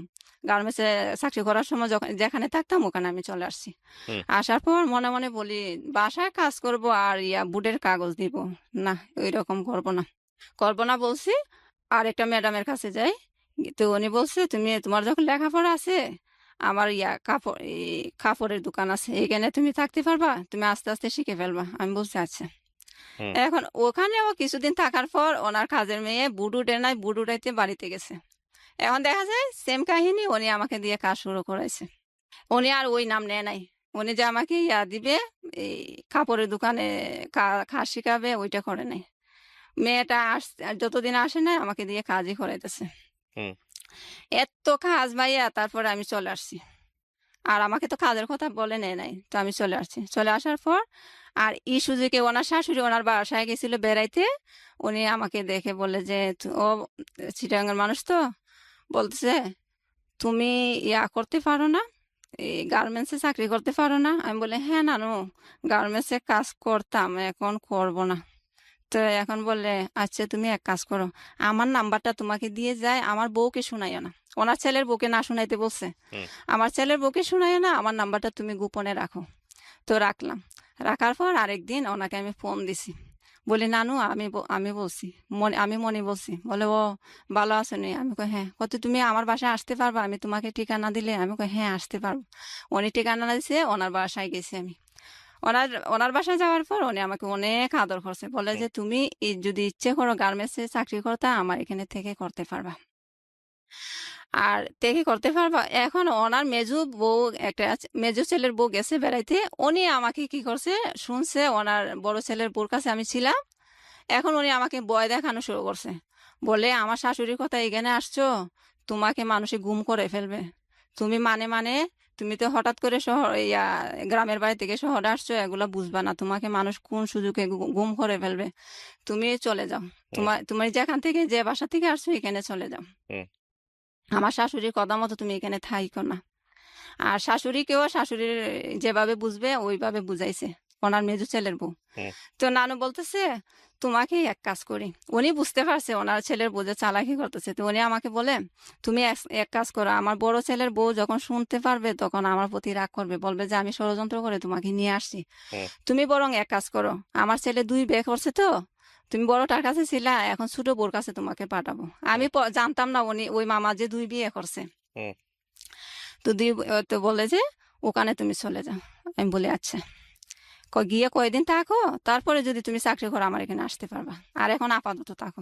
গার্মেন্টসে চাকরি করার সময় যখন যেখানে থাকতাম ওখানে আমি চলে আসছি। হুম আসার পর মনে মনে বলি, বাসায় কাজ করব আর বুটের কাগজ দিব, না ওই রকম করবো না বলছি। আর একটা ম্যাডামের কাছে যাই। তো উনি বলছে, তুমি তোমার যখন লেখাপড়া আছে, আমার কাপড়ের দোকান আছে, এখানে তুমি থাকতে পারবা, তুমি আস্তে আস্তে শিখে ফেলবা। আমি বলছি আচ্ছা। হুম এখন ওখানেও কিছুদিন থাকার পর ওনার কাজের মেয়ে বুট উঠে নাই, বুট উঠাইতে বাড়িতে গেছে। এখন দেখা যায় সেম কাহিনী, উনি আমাকে দিয়ে কাজ শুরু করাইছে। উনি আর ওই নাম নেয় নাই। উনি যে আমাকে দিবে, এই কাপড়ের দোকানে কাজ শিখাবে, ওইটা করে নাই। মেয়েটা যতদিন আসে না আমাকে দিয়ে কাজই করাইতেছে। হুম এত কাজ ভাইয়া, তারপরে আমি চলে আসছি। আর আমাকে তো কাজের কথা বলে নেয় নাই, তো আমি চলে আসছি। চলে আসার পর আর এই সুযোগে ওনার শাশুড়ি ওনার বাসায় গেছিল বেড়াইতে। উনি আমাকে দেখে বলে যে, ও চিটাগাঙ্গের মানুষ তো, বলতেছে তুমি করতে পারো না, এই গার্মেন্টসে চাকরি করতে পারো না? আমি বলে হ্যাঁ নানু, গার্মেন্টসে কাজ করতাম, এখন করব না। তো এখন বললে, আচ্ছা তুমি এক কাজ করো, আমার নাম্বারটা তোমাকে দিয়ে যায়, আমার বউকে শোনাইও না। ওনার ছেলের বউকে না শোনাইতে বলছে। হুম আমার ছেলের বউকে শোনাইও না, আমার নাম্বারটা তুমি গোপনে রাখো। তো রাখলাম। রাখার পর আরেকদিন ওনাকে আমি ফোন দিছি। বলি নানু, আমি বলছি, আমি মনি বলছি। বলে ও ভালো আছো নি? আমি কই হ্যাঁ। কত তুমি আমার বাসায় আসতে পারবা, আমি তোমাকে ঠিকানা দিলে? আমি কই হ্যাঁ আসতে পারবো। উনি ঠিকানা দিছে, ওনার বাসায় গেছি আমি। ওনার ওনার বাসায় যাওয়ার পর উনি আমাকে অনেক আদর করছে, বলে হুম যে তুমি যদি ইচ্ছে করো গার্মেন্টসে চাকরি করতে, আমার এখানে থেকে করতে পারবা, আর থেকে করতে পারবা। এখন ওনার মেজো বউ একটা মেজো ছেলের বউ গেছে বেড়াইতে, উনি আমাকে কি করছে, শুনছে ওনার বড় ছেলের বউর কাছে আমি ছিলাম। এখন উনি আমাকে ভয় দেখানো শুরু করছে। বলে আমার শাশুড়ির কথা এখানে আসছো, তোমাকে মানুষে গুম করে ফেলবে, তুমি মানে তুমি তো হঠাৎ করে শহর গ্রামের বাড়ি থেকে শহরে আসছো, এগুলা বুঝবা না, তোমাকে মানুষ কোন সুযোগে গুম করে ফেলবে। তুমি চলে যাও, হুম তুমি যেখান থেকে যে বাসা থেকে আসছো এখানে চলে যাও। হুম আমার শাশুড়ির কথা মতো তুমি এখানে থাইকো না। আর শাশুড়িকেও শাশুড়ির যেভাবে বুঝবে ওইভাবে বুঝাইছে, ওনার মেজো ছেলের বউ। হুম তো নানু বলতেছে তোমাকে এক কাজ করি, উনি বুঝতে পারছে ওনার ছেলের বউ যে চালাকি করতেছে। তো উনি আমাকে বলে তুমি এক কাজ করো, আমার বড় ছেলের বউ যখন শুনতে পারবে তখন আমার প্রতি রাগ করবে, বলবে যে আমি ষড়যন্ত্র করে তোমাকে নিয়ে আসছি। হুম তুমি বরং এক কাজ করো, আমার ছেলে 2 বিয়ে করছে তো, তুমি বড়টার কাছে ছিলা, এখন ছোট বউর কাছে তোমাকে পাঠাবো। আমি হুম জানতাম না উনি ওই মামা যে 2 বিয়ে করছে। হুম তো তো বলে যে ওখানে তুমি চলে যাও। আমি বলি আচ্ছা। গিয়ে কয়দিন থাকো, তারপরে যদি তুমি চাকরি করো আমার এখানে আসতে পারবা, আর এখন আপাতত থাকো।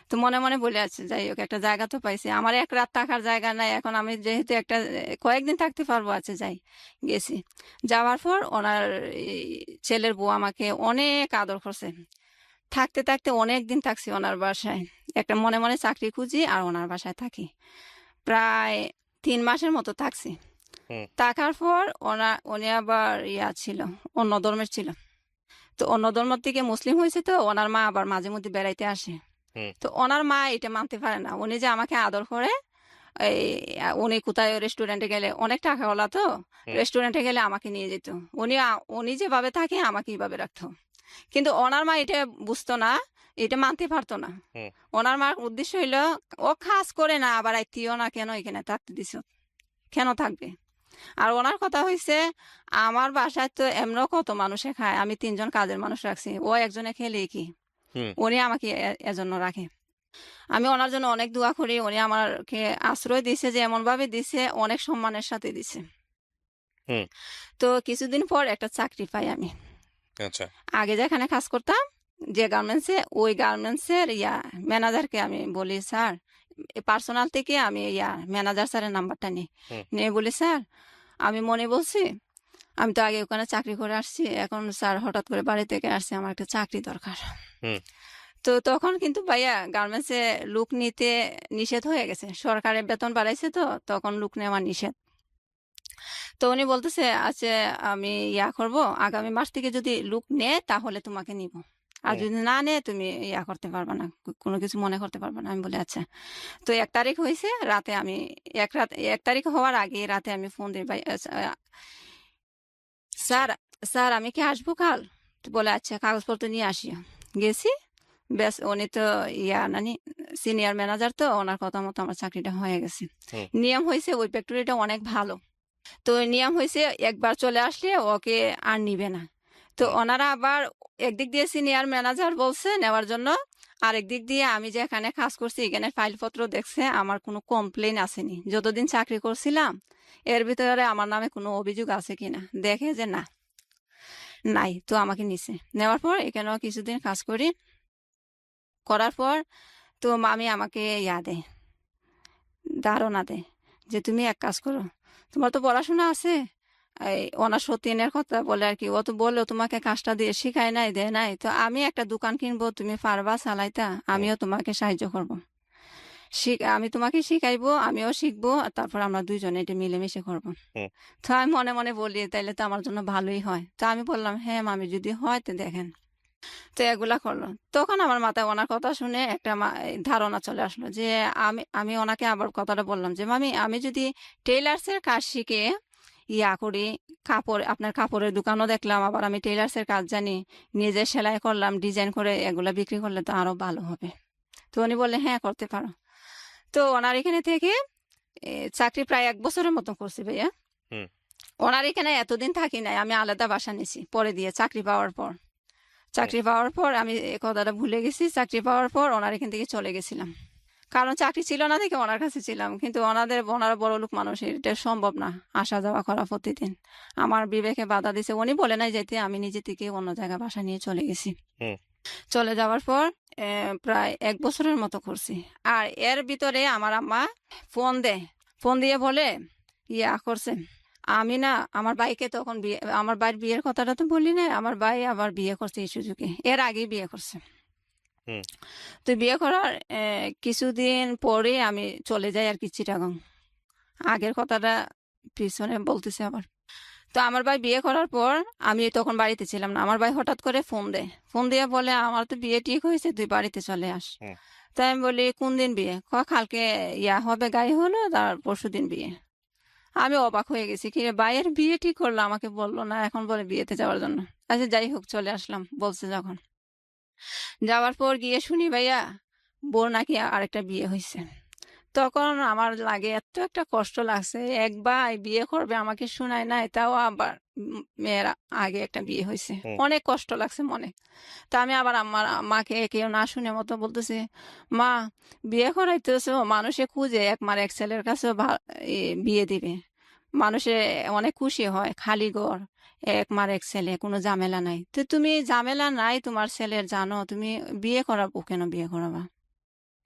তো মনে মনে বলে আছে যাই হোক, একটা জায়গা তো পাইছি, আমার এক রাত থাকার জায়গা নাই, এখন আমি যেহেতু একটা কয়েকদিন থাকতে পারবো, আছে যাই। গেছি, যাওয়ার পর ওনার এই ছেলের বউ আমাকে অনেক আদর করছে। থাকতে থাকতে অনেক দিন থাকছি ওনার বাসায়, একটা মনে মনে চাকরি খুঁজি আর ওনার বাসায় থাকি। প্রায় 3 মাসের মতো থাকছি। হুম থাকার পর উনি আবার ছিল, অন্য ধর্মের ছিল। তো অন্য ধর্ম থেকে মুসলিম হয়েছে, তো ওনার মা আবার মাঝে মধ্যে বেড়াইতে আসে। হুম তো ওনার মা এটা মানতে পারে না, উনি যে আমাকে আদর করে। এই উনি কোথায় রেস্টুরেন্টে গেলে, অনেক টাকাওয়ালা তো, হুম রেস্টুরেন্টে গেলে আমাকে নিয়ে যেত। উনি যেভাবে থাকে আমাকে এইভাবে রাখতো। কিন্তু ওনার মা এটা বুঝতো না, এটা মানতে পারতো না। হুম ওনার মার উদ্দেশ্য হইলো ও কাজ করে না, আবার আত্মীয় না, কেন এখানে থাকতে দিছ, কেন থাকবে। আর ওনার কথা হয়েছে আমার বাসায় তো এমনও কত মানুষে খায়, আমি 3জন কাজের মানুষ রাখছি, ও একজনে খেলে কি, হুম উনি আমাকে এজন্য রাখে। আমি ওনার জন্য অনেক দোয়া করি, উনি আমাকে আশ্রয় দিছে, যে এমন ভাবে দিছে, অনেক সম্মানের সাথে দিছে। হুম তো কিছুদিন পর একটা চাকরি পাই আমি। আচ্ছা আগে যেখানে কাজ করতাম, যে গার্মেন্টসে, ওই গার্মেন্টসের ম্যানেজারকে আমি বলি স্যার, পার্সোনাল থেকে আমি ম্যানেজার স্যারের নাম্বারটা নিই, হুম নিয়ে বলি স্যার আমি মনে বলছি, আমি তো আগে ওখানে চাকরি করে আসছি, এখন স্যার হঠাৎ করে বাড়ি থেকে আসছে, আমার একটা চাকরি দরকার। হুম তো তখন কিন্তু ভাইয়া গার্মেন্টসে লোক নিতে নিষেধ হয়ে গেছে, সরকারের বেতন বাড়াইছে, তো তখন লোক নেওয়া নিষেধ। তো উনি বলতেছে আচ্ছা, আমি করব, আগামী মাস থেকে যদি লোক নেয় তাহলে তোমাকে নিব, আর হুম যদি না নেয় তুমি করতে পারবে না, কোনো কিছু মনে করতে পারবে না। আমি বলি আচ্ছা। তো 1 তারিখ হয়েছে রাতে, আমি 1 তারিখ হওয়ার আগে রাতে আমি ফোন দিই, ভাই আচ্ছা স্যার, স্যার আমি কি আসবো কাল? তো বলে আচ্ছা কাগজপত্র নিয়ে আসিও। গেছি, ব্যাস উনি তো নানি সিনিয়র ম্যানেজার, তো ওনার কথা মতো আমার চাকরিটা হয়ে গেছে। হুম নিয়ম হয়েছে ওই ফ্যাক্টরিটা অনেক ভালো। তো ওই নিয়ম হয়েছে একবার চলে আসলে ওকে আর নিবে না। তো হুম ওনারা আবার একদিক দিয়ে সিনিয়র ম্যানেজার বলছে নেওয়ার জন্য, আরেক দিক দিয়ে আমি যে এখানে কাজ করছি এখানে ফাইলপত্র দেখছে, আমার কোনো কমপ্লেন আসেনি যতদিন চাকরি করছিলাম, এর ভিতরে আমার নামে কোনো অভিযোগ আছে কিনা, দেখে যে না, নাই। তো আমাকে নিছে, নেওয়ার পর এখানেও কিছুদিন কাজ করি, করার পর তো মামি আমাকে দেয়, ধারণা দেয় যে তুমি এক কাজ করো, তোমার তো পড়াশোনা আছে, এই অনার্স 3 এর কথা বলে আর কি, ও তো বললো তোমাকে কাজটা দিয়ে শিখায় নাই, দেয় নাই, তো আমি একটা দোকান কিনবো, তুমি পারবা চালাইতা, হুম আমিও তোমাকে সাহায্য করব। আমি তোমাকে শিখাইবো, আমিও শিখবো, আর তারপর আমরা দুইজনে এটা মিলেমিশে করবো। হুম তো আমি মনে মনে বলি তাইলে তো আমার জন্য ভালোই হয়। তো আমি বললাম হ্যাঁ মামি, যদি হয় তো দেখেন। তো এগুলা করলো, তখন আমার মাথায় ওনার কথা শুনে একটা ধারণা চলে আসলো যে আমি আমি ওনাকে আবার কথাটা বললাম যে মামি, আমি যদি টেইলার্সের কাজ শিখে করি, কাপড়, আপনার কাপড়ের দোকানও দেখলাম, আবার আমি টেইলার্সের কাজ জানি, নিজে সেলাই করলাম, ডিজাইন করে এগুলা বিক্রি করলে তো আরো ভালো হবে। তো উনি বললেন হ্যাঁ করতে পারো। তো ওনার এখানে থেকে চাকরি প্রায় 1 বছরের মতো করছি ভাইয়া। হুম ওনার এখানে এতদিন থাকি নাই, আমি আলাদা বাসা নিছি পরে দিয়ে, চাকরি পাওয়ার পর। হুম চাকরি পাওয়ার পর আমি এ কথাটা ভুলে গেছি, চাকরি পাওয়ার পর ওনার এখান থেকে চলে গেছিলাম, কারণ চাকরি ছিল না দেখে ওনার কাছে ছিলাম। কিন্তু ওনারা বড় লোক মানুষ, এটা সম্ভব না আসা যাওয়া করা প্রতিদিন। আমার বিবেকে বাধা দিছে, উনি বলে নাই যেতে, আমি নিজে থেকে অন্য জায়গায় বাসা নিয়ে চলে গেছি। হুম চলে যাওয়ার পর প্রায় 1 বছরের মতো করছি। আর এর ভিতরে আমার আম্মা ফোন দেয়, ফোন দিয়ে বলে করছে, আমি না আমার ভাইকে তখন বিয়ে, আমার ভাইয়ের বিয়ের কথাটা তো বলি না, আমার ভাই আবার বিয়ে করছে এই সুযোগে, এর আগেই বিয়ে করছে। হুম তো বিয়ে করার কিছুদিন পরে আমি চলে যাই আর কি চিটাগং। আগের কথাটা পিছনে বলতেছি আবার। তো আমার ভাই বিয়ে করার পর আমি তখন বাড়িতে ছিলাম না। আমার ভাই হঠাৎ করে ফোন দেয়। ফোন দিয়ে বলে, আমার তো বিয়ে ঠিক হয়েছে, তুই বাড়িতে চলে আস। হুম। তাই আমি বলি, কোন দিন বিয়ে? কালকে হবে, গায়ে হলো, তার পরশুদিন বিয়ে। আমি অবাক হয়ে গেছি, কি রে, ভাইয়ের বিয়ে ঠিক করলো, আমাকে বললো না, এখন বলে বিয়েতে যাওয়ার জন্য। আচ্ছা যাই হোক, চলে আসলাম বলছে যখন। যাওয়ার পর গিয়ে শুনি ভাইয়া বোর নাকি আরেকটা বিয়ে হয়েছে। তখন আমার লাগে, এত একটা কষ্ট লাগছে, এক ভাই বিয়ে করবে আমাকে শোনায় নাই, তাও আবার মেয়ের আগে একটা বিয়ে হয়েছে। হুম। অনেক কষ্ট লাগছে মনে। তা আমি আবার আমার মাকে কেউ না শুনে মতো বলতেছি, মা, বিয়ে করাইতেছো, মানুষে খুঁজে এক মার এক ছেলের কাছে বিয়ে দিবে, মানুষে অনেক খুশি হয়, খালি ঘর, এক মার এক ছেলে, কোনো ঝামেলা নাই। তো তুমি ঝামেলা নাই তোমার ছেলের, জানো, তুমি বিয়ে করাবো কেন, বিয়ে করাবা?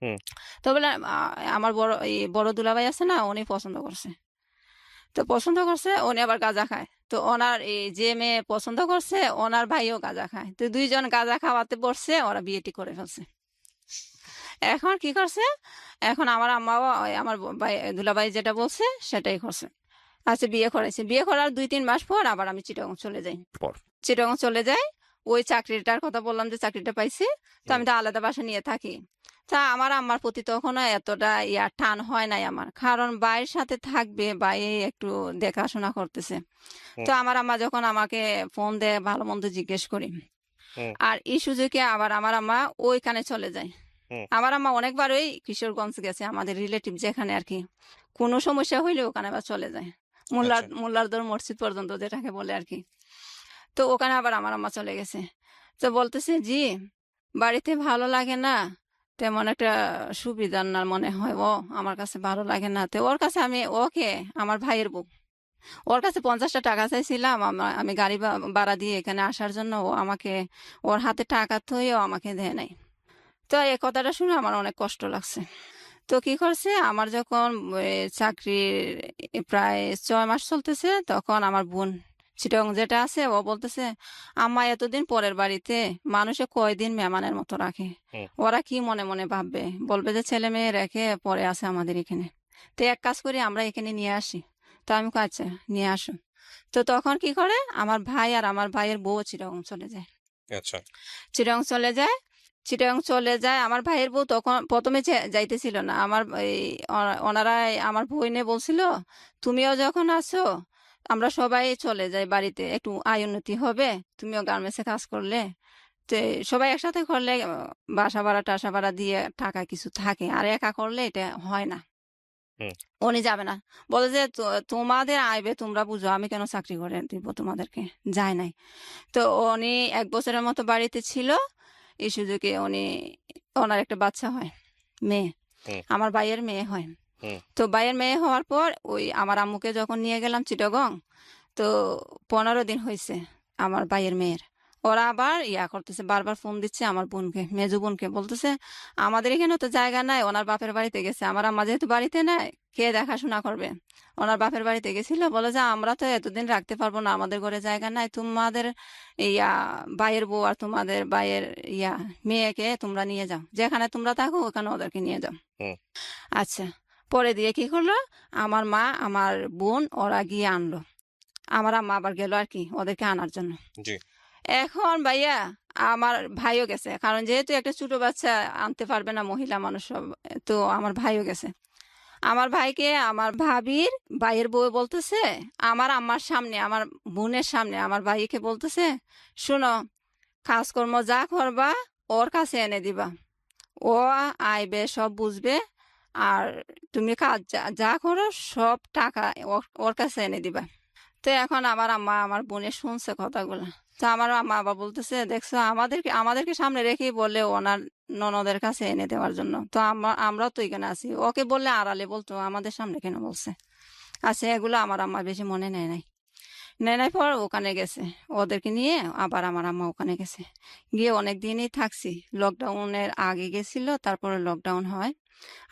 হুম। তো বলে, আমার বড় দুলাভাই আছে না, উনি পছন্দ করছে। তো পছন্দ করছে, উনি আবার গাঁজা খায়। তো ওনার এই যে মেয়ে পছন্দ করছে, ওনার ভাইও গাঁজা খায়। তো দুইজন গাঁজা খাওয়াতে বসছে, ওরা বিয়েটি করে ফেলছে। এখন কি করছে, এখন আমার আম্মাও আমার দুলাভাই যেটা বলছে সেটাই করছে। আচ্ছা বিয়ে করেছে, বিয়ে করার 2-3 মাস পর আবার আমি চিটাগং চলে যাই। পর। চিটাগং চলে যাই, ওই চাকরিটার কথা বললাম যে চাকরিটা পাইছি। তো হুম। আমি তো আলাদা বাসা নিয়ে থাকি। তা আমার আম্মার প্রতি তখনও এতটা টান হয় নাই আমার, কারণ ভাইয়ের সাথে থাকবে, ভাই একটু দেখাশোনা করতেছে। হুম। তো আমার আম্মা যখন আমাকে ফোন দেয়, ভালো মন্দ জিজ্ঞেস করি। হুম। আর এই সুযোগে আবার আমার আম্মা ওইখানে চলে যায়। হুম। আমার আম্মা অনেকবার ওই কিশোরগঞ্জ গেছে, আমাদের রিলেটিভ যেখানে আর কি, কোনো সমস্যা হইলে ওখানে আবার চলে যায়। আচ্ছা। মোল্লারদর মসজিদ পর্যন্ত যেটাকে বলে আর কি। তো ওখানে আবার আমার আম্মা চলে গেছে। তো বলতেছে, জি, বাড়িতে ভালো লাগে না, তেমন একটা সুবিধার না মনে হয়, ও আমার কাছে ভালো লাগে না। তো ওর কাছে আমি, ওকে, আমার ভাইয়ের বউ, ওর কাছে 50টা টাকা চাইছিলাম, আমি গাড়ি ভাড়া দিয়ে এখানে আসার জন্য। ও আমাকে, ওর হাতে টাকা থইও আমাকে দেয় নাই। তো এই কথাটা শুনে আমার অনেক কষ্ট লাগছে। তো কি করছে, আমার যখন চাকরির প্রায় 6 মাস চলতেছে, তখন আমার বোন চিটং যেটা আছে, ও বলতেছে, আম্মা এতদিন পরের বাড়িতে মানুষে কয়দিন মেহমানের মতো রাখে, হুম। ওরা কি মনে মনে ভাববে, বলবে যে ছেলে মেয়ে রেখে পরে আছে আমাদের এখানে। তো এক কাজ করি, আমরা এখানে নিয়ে আসি। তো আমি কই, আচ্ছা নিয়ে আসো। তো তখন কি করে, আমার ভাই আর আমার ভাইয়ের বউ চিটং চলে যায়। আচ্ছা। চিটং চলে যায়। চিটং চলে যায়, আমার ভাইয়ের বউ তখন প্রথমে যাইতেছিল না। আমার এই ওনারা, আমার বইনে বলছিল, তুমিও যখন আসো, আমরা সবাই চলে যাই বাড়িতে, একটু আয় উন্নতি হবে, তুমিও গার্মেন্টসে কাজ করলে, তো সবাই একসাথে করলে বাসা ভাড়া টাসা ভাড়া দিয়ে টাকা কিছু থাকে, আর একা করলে এটা হয় না। হুম। উনি যাবে না, বলে যে, তোমাদের আইবে তোমরা বুঝো, আমি কেন চাকরি করে দিব তোমাদেরকে, যায় নাই। তো উনি 1 বছরের মতো বাড়িতে ছিল। এই সুযোগে উনি, ওনার একটা বাচ্চা হয়, মেয়ে, হুম। আমার ভাইয়ের মেয়ে হয়। হুম। তো ভাইয়ের মেয়ে হওয়ার পর ওই আমার আম্মুকে যখন নিয়ে গেলাম চিটাগং, তো 15 দিন হয়েছে আমার ভাইয়ের মেয়ের। ওরা আবার করতেছে, বারবার ফোন দিচ্ছে আমার বোনকে, মেজো বোনকে, বলতেছে, আমাদের এখানে তো জায়গা নাই, ওনার বাপের বাড়িতে গেছে। আমার আম্মা যেহেতু বাড়িতে নাই, কে দেখাশোনা করবে? ওনার বাপের বাড়িতে গেছিল, বলে যে, আমরা তো এতদিন রাখতে পারবো না, আমাদের ঘরে জায়গা নাই, তোমাদের ইয়া ভাইয়ের বউ আর তোমাদের ভাইয়ের ইয়া মেয়েকে তোমরা নিয়ে যাও, যেখানে তোমরা থাকো ওখানে ওদেরকে নিয়ে যাও। হুম। আচ্ছা, পরে দিয়ে কি করলো, আমার মা, আমার বোন, ওরা গিয়ে আনলো। আমার আম্মা আবার গেল আর কি ওদেরকে আনার জন্য। জি। এখন ভাইয়া, আমার ভাইও গেছে, কারণ যেহেতু একটা ছোট বাচ্চা আনতে পারবে না মহিলা মানুষ সব, তো আমার ভাইও গেছে। আমার ভাইকে আমার ভাবির ভাইয়ের বউ বলতেছে, আমার আম্মার সামনে, আমার বোনের সামনে আমার ভাইকে বলতেছে, শোনো, কাজকর্ম যা করবা ওর কাছে এনে দিবা, ও আইবে, সব বুঝবে, আর তুমি কাজ যা যা করো সব টাকা ওর কাছে এনে দিবা। তো এখন আমার আম্মা আমার বোনের শুনছে কথাগুলো। তো আমার আম্মা আবার বলতেছে, দেখছো, আমাদেরকে আমাদেরকে সামনে রেখেই বলে ওনার ননদের কাছে এনে দেওয়ার জন্য। তো আমরাও তো এখানে আছি, ওকে বললে আড়ালে বলতো, আমাদের সামনে কেন বলছে? আচ্ছা, এগুলো আমার আম্মা বেশি মনে নেয় নাই। নেয় নাই পর ওখানে গেছে, ওদেরকে নিয়ে আবার আমার আম্মা ওখানে গেছে। গিয়ে অনেক দিনই থাকছি। লকডাউনের আগে গেছিল, তারপরে লকডাউন হয়।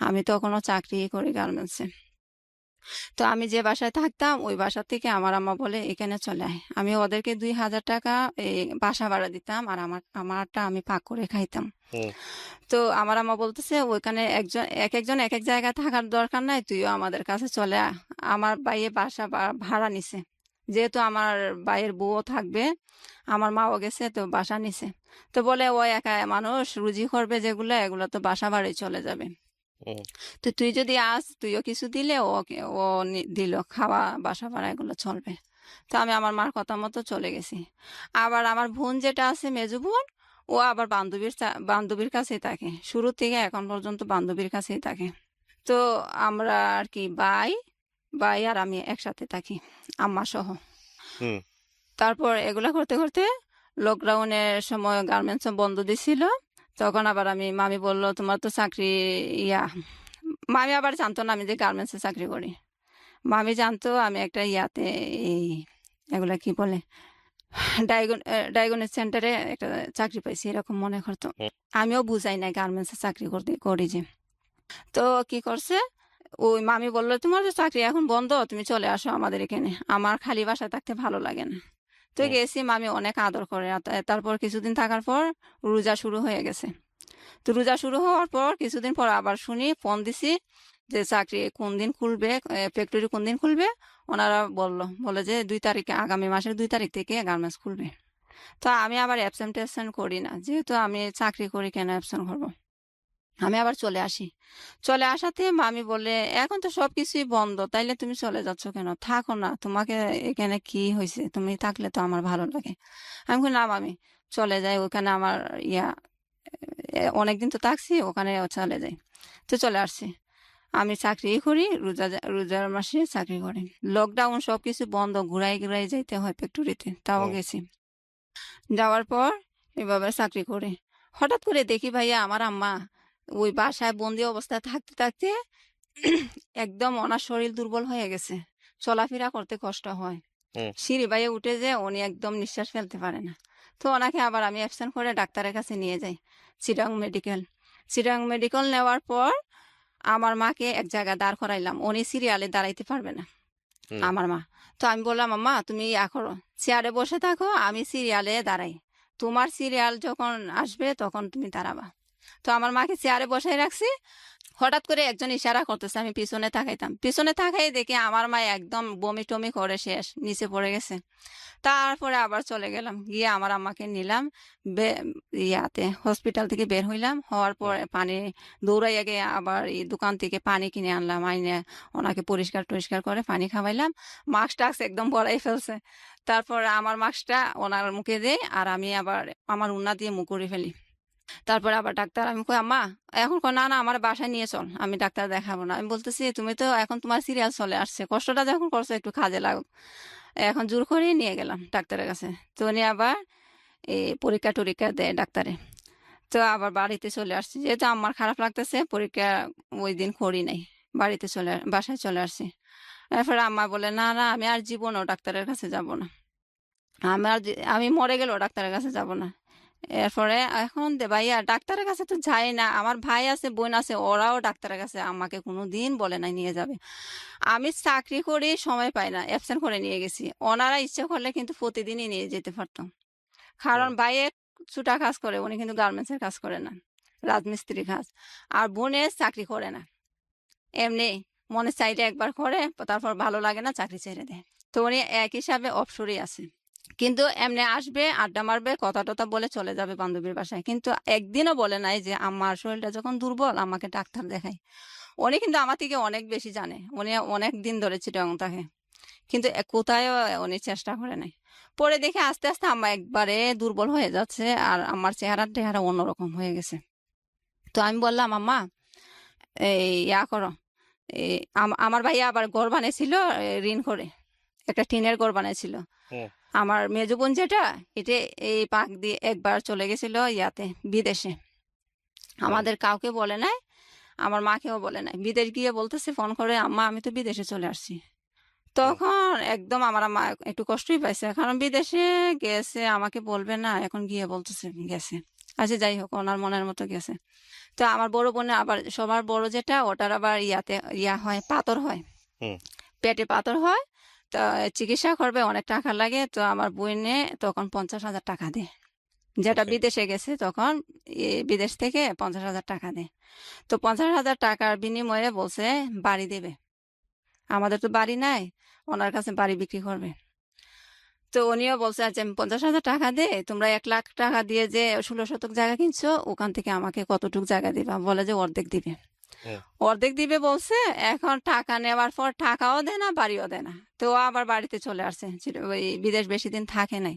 আমি তখনও চাকরি করি গার্মেন্টসে। তো আমি যে বাসায় থাকতাম ওই বাসা থেকে আমার আম্মা বলে এখানে চলে আয়। আমি ওদেরকে 2,000 টাকা এই বাসা ভাড়া দিতাম, আর আমারটা আমি পাক করে খাইতাম। হুম তো আমার আম্মা বলতেছে ওইখানে একজন এক এক জায়গায় থাকার দরকার নাই, তুইও আমাদের কাছে চলে আয়। আমার ভাইয়ে বাসা ভাড়া নিছে, যেহেতু আমার ভাইয়ের বউও থাকবে, আমার মাও গেছে তো বাসা নিছে। তো বলে ও একা মানুষ, রুজি করবে যেগুলো এগুলো তো বাসা ভাড়াই চলে যাবে। হুম তো তুই যদি আস, তুইও কিছু দিলে ও দিল খাওয়া বাসা ভাড়া এগুলো চলবে। তো আমি আমার মার কথা মতো চলে গেছি। আবার আমার বোন যেটা আছে, মেজো বোন, ও আবার বান্ধবীর কাছেই থাকে, শুরু থেকে এখন পর্যন্ত বান্ধবীর কাছেই থাকে। তো আমরা আর কি ভাই ভাই আর আমি একসাথে থাকি, আম্মা সহ। হুম তারপর এগুলা করতে করতে লকডাউনের সময় গার্মেন্টস বন্ধ দিছিল। তখন আবার মামি বলল তোমার তো চাকরি ইয়া, মামি আবার জানতো না আমি যে গার্মেন্টসে চাকরি করি। মামি জানতো আমি একটা ইয়াতে, এই এগুলা কি বলে, ডায়াগনস্টিক সেন্টারে একটা চাকরি পাইছি এরকম মনে করতো। হুম আমিও বুঝাই নাই গার্মেন্টসে চাকরি করি যে। তো কি করছে, ওই মামি বললো তোমার তো চাকরি এখন বন্ধ, তুমি চলে আসো আমাদের এখানে, আমার খালি বাসায় থাকতে ভালো লাগে না। তো হুম গেছি, মামি অনেক আদর করে। আর তারপর কিছুদিন থাকার পর রোজা শুরু হয়ে গেছে। তো রোজা শুরু হওয়ার পর কিছুদিন পর আবার শুনি, ফোন দিছি যে চাকরি কোন দিন খুলবে, ফ্যাক্টরি কোন দিন খুলবে। ওনারা বলে যে 2 তারিখে, আগামী মাসের 2 তারিখ থেকে গার্মেন্টস খুলবে। তো আমি আবার অ্যাবসেন্ট ট্যাবসেন্ট করি না, যেহেতু আমি চাকরি করি, কেন অ্যাবসেন্ট করবো। আমি আবার চলে আসি। চলে আসাতে মামি বলে এখন তো সবকিছুই বন্ধ, তাইলে তুমি চলে যাচ্ছ কেন, থাকো না, তোমাকে এখানে কি হয়েছে, তুমি থাকলে তো আমার ভালো লাগে। আমি বলি, না মামি, চলে যাই ওখানে, আমার ইয়া অনেকদিন তো থাকছি ওখানে, চলে যাই। তো চলে আসছি। আমি চাকরি করি, রোজার মাসে চাকরি করি। লকডাউন, সবকিছু বন্ধ, ঘুরাই ঘুরাই যাইতে হয় ফ্যাক্টরিতে, তাও হুম গেছি। যাওয়ার পর এভাবে চাকরি করে হঠাৎ করে দেখি ভাইয়া আমার আম্মা ওই বাসায় বন্দি অবস্থায় থাকতে থাকতে একদম ওনার শরীর দুর্বল হয়ে গেছে, চলাফেরা করতে কষ্ট হয়, হুম সিঁড়ি বাইয়ে উঠে যে উনি একদম নিঃশ্বাস ফেলতে পারে না। তো ওনাকে আবার আমি অ্যাবসেন্ট করে ডাক্তারের কাছে নিয়ে যাই, চিটাং মেডিকেল নেওয়ার পর আমার মাকে এক জায়গায় দাঁড় করাইলাম, উনি সিরিয়ালে দাঁড়াইতে পারবে না, হুম আমার মা। তো আমি বললাম আম্মা তুমি ইয়া করো, চেয়ারে বসে থাকো, আমি সিরিয়ালে দাঁড়াই, তোমার সিরিয়াল যখন আসবে তখন তুমি দাঁড়াবা। তো আমার মাকে চেয়ারে বসাই রাখছি। হঠাৎ করে একজন ইশারা করতেছে, আমি পিছনে তাকাইতাম, পিছনে তাকাই দেখি আমার মা একদম বমি টমি করে শেষ, নিচে পড়ে গেছে। তারপরে আবার চলে গেলাম, গিয়ে আমার আম্মাকে নিলাম, ইয়াতে হসপিটাল থেকে বের হইলাম, হওয়ার পর হুম পানি দৌড়াইয়া গিয়ে আবার এই দোকান থেকে পানি কিনে আনলাম, আইনে ওনাকে পরিষ্কার টরিষ্কার করে পানি খাওয়াইলাম। মাস্ক টাস্ক একদম পরাই ফেলছে। তারপর আমার মাস্কটা ওনার মুখে দেই, আর আমি আবার আমার উন্না দিয়ে মুখ করে ফেলি। তারপরে আবার ডাক্তার, আমি কই আম্মা, এখন কয় না না আমার বাসায় নিয়ে চল, আমি ডাক্তার দেখাবো না। আমি বলতেছি তুমি তো এখন তোমার সিরিয়াল চলে আসছে, কষ্টটা যখন করছো একটু কাজে লাগুক। এখন জোর করে নিয়ে গেলাম ডাক্তারের কাছে। তো উনি আবার এই পরীক্ষা টরীক্ষা দেয় ডাক্তারে। তো আবার বাড়িতে চলে আসছি, যেহেতু আমার খারাপ লাগতেছে, পরীক্ষা ওই দিন করি নাই, বাসায় চলে আসছি। এরপরে আম্মা বলে না না, আমি আর জীবনও ডাক্তারের কাছে যাব না, আমি মরে গেলেও ডাক্তারের কাছে যাব না। এরপরে এখন ভাইয়া ডাক্তারের কাছে তো যাই না, আমার ভাই আছে বোন আছে, ওরাও ডাক্তারের কাছে আমাকে কোনো দিন বলে নাই নিয়ে যাবে। আমি চাকরি করি, সময় পাই না, অ্যাবসেন্ট করে নিয়ে গেছি। ওনারা ইচ্ছা করলে কিন্তু প্রতিদিনই নিয়ে যেতে পারতাম, কারণ হুম ভাইয়ের ছুটা কাজ করে, উনি কিন্তু গার্মেন্টসের কাজ করে না, রাজমিস্ত্রি কাজ। আর বোনের চাকরি করে না, এমনি মনে চাইলে একবার করে, তারপর ভালো লাগে না চাকরি ছেড়ে দেয়। তো উনি এক হিসাবে অবসরই আছে, কিন্তু এমনি আসবে, আড্ডা মারবে, কথা টথা বলে চলে যাবে বান্ধবীর বাসায়, কিন্তু একদিনও বলে নাই যে আমার শরীরটা যখন দুর্বল আমাকে ডাক্তার দেখাই। উনি কিন্তু আমার থেকে অনেক বেশি জানে, উনি অনেক দিন ধরে চিটাগাং থাকে, কিন্তু কোথায়ও উনি চেষ্টা করে নাই। পরে দেখে আস্তে আস্তে আম্মা একবারে দুর্বল হয়ে যাচ্ছে, আর আমার চেহারা অন্যরকম হয়ে গেছে। তো আমি বললাম আম্মা, এই ইয়া করো, এই আমার ভাইয়া আবার ঘর বানিয়েছিল, ঋণ করে একটা টিনের ঘর বানিয়েছিল। হুম আমার মেজো বোন যেটা, এটা এই পাক দিয়ে একবার চলে গেছিল ইয়াতে, বিদেশে, হুম আমাদের কাউকে বলে নাই, আমার মাকেও বলে নাই। বিদেশ গিয়ে বলতেছে ফোন করে, আম্মা আমি তো বিদেশে চলে আসছি। হুম তখন একদম আমার মা একটু কষ্টই পাইছে, কারণ বিদেশে গেছে, আমাকে বলবে না, এখন গিয়ে বলতেছে গেছে। আচ্ছা যাই হোক, ওনার মনের মতো গেছে। তো আমার বড় বোনের আবার সবার বড় যেটা, ওটার আবার ইয়া হয়, পাথর হয়। হুম। পেটে পাথর হয়, তো চিকিৎসা করবে, অনেক টাকা লাগে। তো আমার বোনে তখন 50,000 টাকা দেয়, যেটা ওকে। বিদেশে গেছে তখন বিদেশ থেকে 50,000 টাকা দেয়। তো 50,000 টাকার বিনিময়ে বলছে বাড়ি দেবে। আমাদের তো বাড়ি নাই, ওনার কাছে বাড়ি বিক্রি করবে। তো উনিও বলছে আচ্ছা আমি 50,000 টাকা দে, তোমরা 1,00,000 টাকা দিয়ে যে 16 শতক জায়গা কিনছো ওখান থেকে আমাকে কতটুক জায়গা দিবা, বলে যে অর্ধেক দিবে। হুম। অর্ধেক দিবে বলছে। এখন টাকা নেওয়ার পর টাকাও দেয় না, বাড়িও দেয় না। তো ও আবার বাড়িতে চলে আসছে, ওই বিদেশ বেশি দিন থাকে নাই।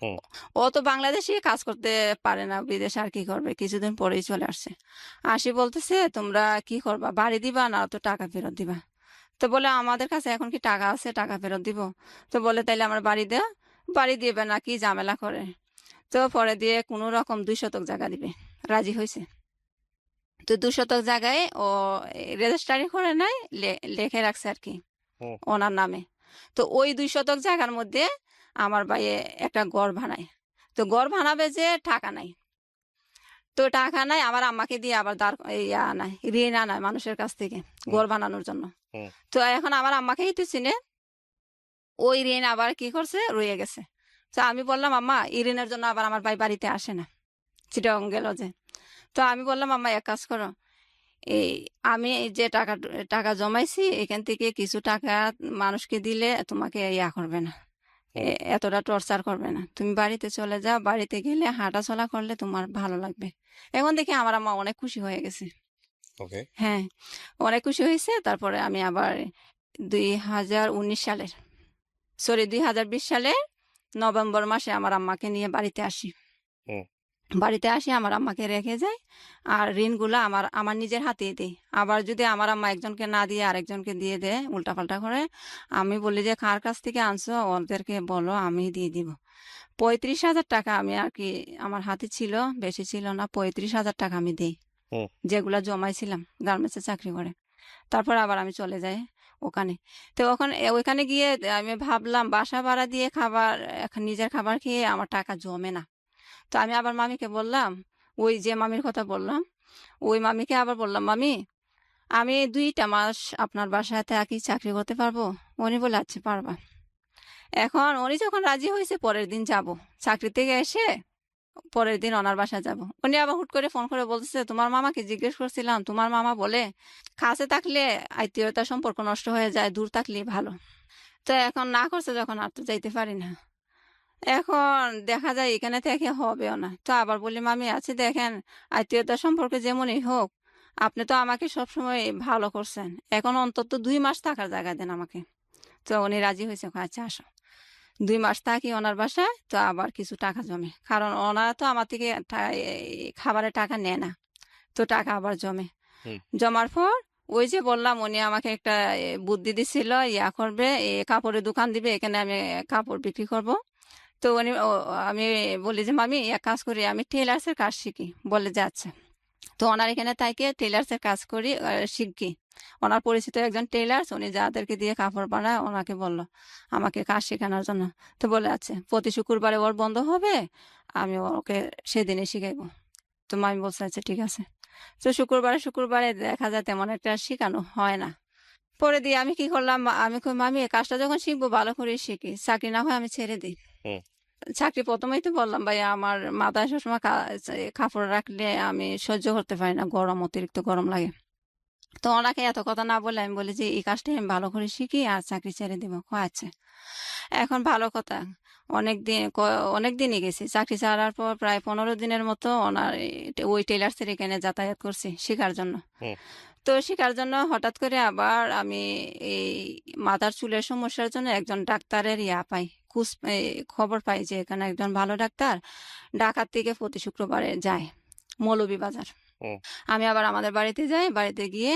হুম। ও তো বাংলাদেশে কাজ করতে পারে না, বিদেশে আর কি করবে, কিছুদিন পরেই চলে আসছে। আসি বলতেছে তোমরা কি করবা, বাড়ি দিবা না তো টাকা ফেরত দিবা? তো বলে আমাদের কাছে এখন কি টাকা আছে, টাকা ফেরত দিব? তো বলে তাইলে আমার বাড়ি দেও। বাড়ি দিবে না, কি ঝামেলা করে। তো পরে দিয়ে কোনো রকম 2 শতক জায়গা দিবে, রাজি হয়েছে। তো 2 শতক জায়গায় ও রেজিস্ট্রারি করে নাই, লেখে রাখছে আর কি হুম। ওনার নামে। তো ওই 2 শতক জায়গার মধ্যে আমার ভাই একটা ঘর বানায়। তো ঘর বানাবে যে টাকা নাই। তো টাকা নাই, আবার আম্মাকে দিয়ে আবার ইয়া আনায়, ঋণ আনায় মানুষের কাছ থেকে হুম। ঘর বানানোর জন্য। হুম। তো এখন আমার আম্মাকেই তো চিনে, ওই ঋণ আবার কি করছে, রয়ে গেছে। তো আমি বললাম আম্মা এই ঋণের জন্য আবার আমার ভাই বাড়িতে আসে না, চিটাগং গেল যে। তো আমি বললাম আম্মা এক কাজ করো, এই আমি এই যে টাকা টাকা জমাইছি এখান থেকে কিছু টাকা মানুষকে দিলে তোমাকে ইয়া করবে না, হুম। এতটা টর্চার করবে না। তুমি বাড়িতে চলে যাও, বাড়িতে গেলে হাঁটা চলা করলে তোমার ভালো লাগবে। এখন দেখি আমার আম্মা অনেক খুশি হয়ে গেছে। ওকে। হ্যাঁ, অনেক খুশি হয়েছে। তারপরে আমি আবার 2019 সালের, সরি 2020 সালে নভেম্বর মাসে আমার আম্মাকে নিয়ে বাড়িতে আসি। হুম। বাড়িতে আসি, আমার আম্মাকে রেখে যাই। আর ঋণগুলো আমার আমার নিজের হাতেই দিই। আবার যদি আমার আম্মা একজনকে না দিয়ে আরেকজনকে দিয়ে দেয় উল্টাপাল্টা করে, আমি বলি যে কার কাছ থেকে আনছো ওদেরকে বলো আমি দিয়ে দিব। 35,000 টাকা আমি আর কি আমার হাতে ছিল, বেশি ছিল না, 35,000 টাকা আমি দিই, হুম। যেগুলা জমাইছিলাম গার্মেন্টসে চাকরি করে। তারপর আবার আমি চলে যাই ওখানে। তো ওখানে গিয়ে আমি ভাবলাম বাসা ভাড়া দিয়ে খাবার, এখন নিজের খাবার খেয়ে আমার টাকা জমে না। তো আমি আবার মামিকে বললাম, ওই যে মামির কথা বললাম, ওই মামিকে আবার বললাম মামি আমি 2টা মাস আপনার বাসায় থাকি, চাকরি করতে পারবো? উনি বলে আচ্ছা পারবা। এখন উনি যখন রাজি হয়েছে পরের দিন যাব, চাকরি থেকে এসে পরের দিন ওনার বাসায় যাব। উনি আবার হুট করে ফোন করে বলতেছে তোমার মামাকে জিজ্ঞেস করছিলাম, তোমার মামা বলে কাছে থাকলে আত্মীয়তার সম্পর্ক নষ্ট হয়ে যায়, দূর থাকলে ভালো। তো এখন না করছে যখন, আর তো যাইতে পারি না। এখন দেখা যায় এখানে থেকে হবেও না। তো আবার বলি মামি আছে দেখেন, আত্মীয়তার সম্পর্কে যেমনই হোক, আপনি তো আমাকে সবসময় ভালো করছেন, এখন অন্তত 2 মাস থাকার জায়গা দেন আমাকে। তো উনি রাজি হয়েছে, কয়, আচ্ছা আসো। 2 মাস থাকি ওনার বাসায়, তো আবার কিছু টাকা জমে, কারণ ওনারা তো আমার থেকে খাবারের টাকা নেয় না। তো টাকা আবার জমে। হুম। জমার পর ওই যে বললাম উনি আমাকে একটা বুদ্ধি দিছিল, ইয়া করবে, কাপড়ের দোকান দিবে, এখানে আমি কাপড় বিক্রি করব। তো উনি আমি বলি যে মামি এক কাজ করি, আমি টেলার্সের কাজ শিখি, বলে যে আচ্ছা। তো ওনার এখানে তাইকে টেলার্সের কাজ করি, শিখি। ওনার পরিচিত একজন টেলার্স, উনি যাদেরকে দিয়ে কাপড় বানায় ওনাকে বললো আমাকে কাজ শেখানোর জন্য। তো বলে আছে প্রতি শুক্রবারে ওর বন্ধ হবে, আমি ওকে সেদিনে শিখাইবো। তো মামি বলছে আচ্ছা ঠিক আছে। তো শুক্রবারে শুক্রবারে দেখা যায় তেমন একটা শেখানো হয় না। পরে দিয়ে আমি কি করলাম, আমি কই মামি এই কাজটা যখন শিখবো ভালো করে শিখি, চাকরি না হয় আমি ছেড়ে দিই। হুম। চাকরি প্রথমেই তো বললাম ভাইয়া আমার মাথায় সবসময় কাপড় রাখলে আমি সহ্য করতে পারি না, গরম, অতিরিক্ত গরম লাগে। তো ওনাকে এত কথা না বলে আমি বলি যে এই কাজটাই আমি ভালো করে শিখি আর চাকরি ছেড়ে দিব। কয় আচ্ছা। এখন ভালো কথা, অনেক দিনই গেছি, চাকরি ছাড়ার পর প্রায় 15 দিনের মতো ওনার ওই টেলার্সের এখানে যাতায়াত করছি শেখার জন্য। হুম। তো শেখার জন্য হঠাৎ করে আবার আমি এই মাথার চুলের সমস্যার জন্য একজন ডাক্তারের পাই, খবর পাই যে এখানে একজন ভালো ডাক্তার ঢাকার থেকে প্রতি শুক্রবারে যায় মৌলভীবাজার। হুম। আমি আবার আমাদের বাড়িতে যাই, বাড়িতে গিয়ে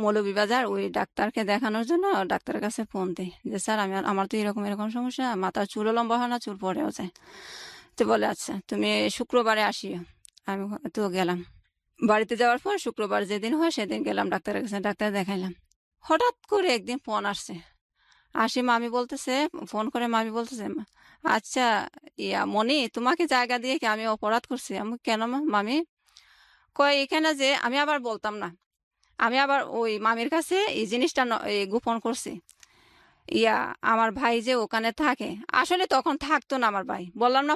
মৌলভীবাজার ওই ডাক্তারকে দেখানোর জন্য ডাক্তারের কাছে ফোন দিই যে স্যার আমার তো এরকম এরকম সমস্যা, মাথার চুলও লম্বা হয় না, চুল পড়েও যায়। তো বলে আচ্ছা তুমি শুক্রবারে আসিও। আমি তো গেলাম। বাড়িতে যাওয়ার পর শুক্রবার যেদিন হয় সেদিন গেলাম ডাক্তারের কাছে, ডাক্তার দেখাইলাম। হঠাৎ করে একদিন ফোন আসছে, আসি মামি বলতেছে, ফোন করে মামি বলতেছে আচ্ছা মনি তোমাকে জায়গা দিয়ে কি আমি অপরাধ করছি? আমি কেন মামি? কয় এখানে যে, আমি আবার বলতাম না, আমি আবার ওই মামির কাছে এই জিনিসটা গোপন করছি। আমার ভাই যে ওখানে থাকে, আসলে তখন থাকতো না আমার ভাই, বললাম না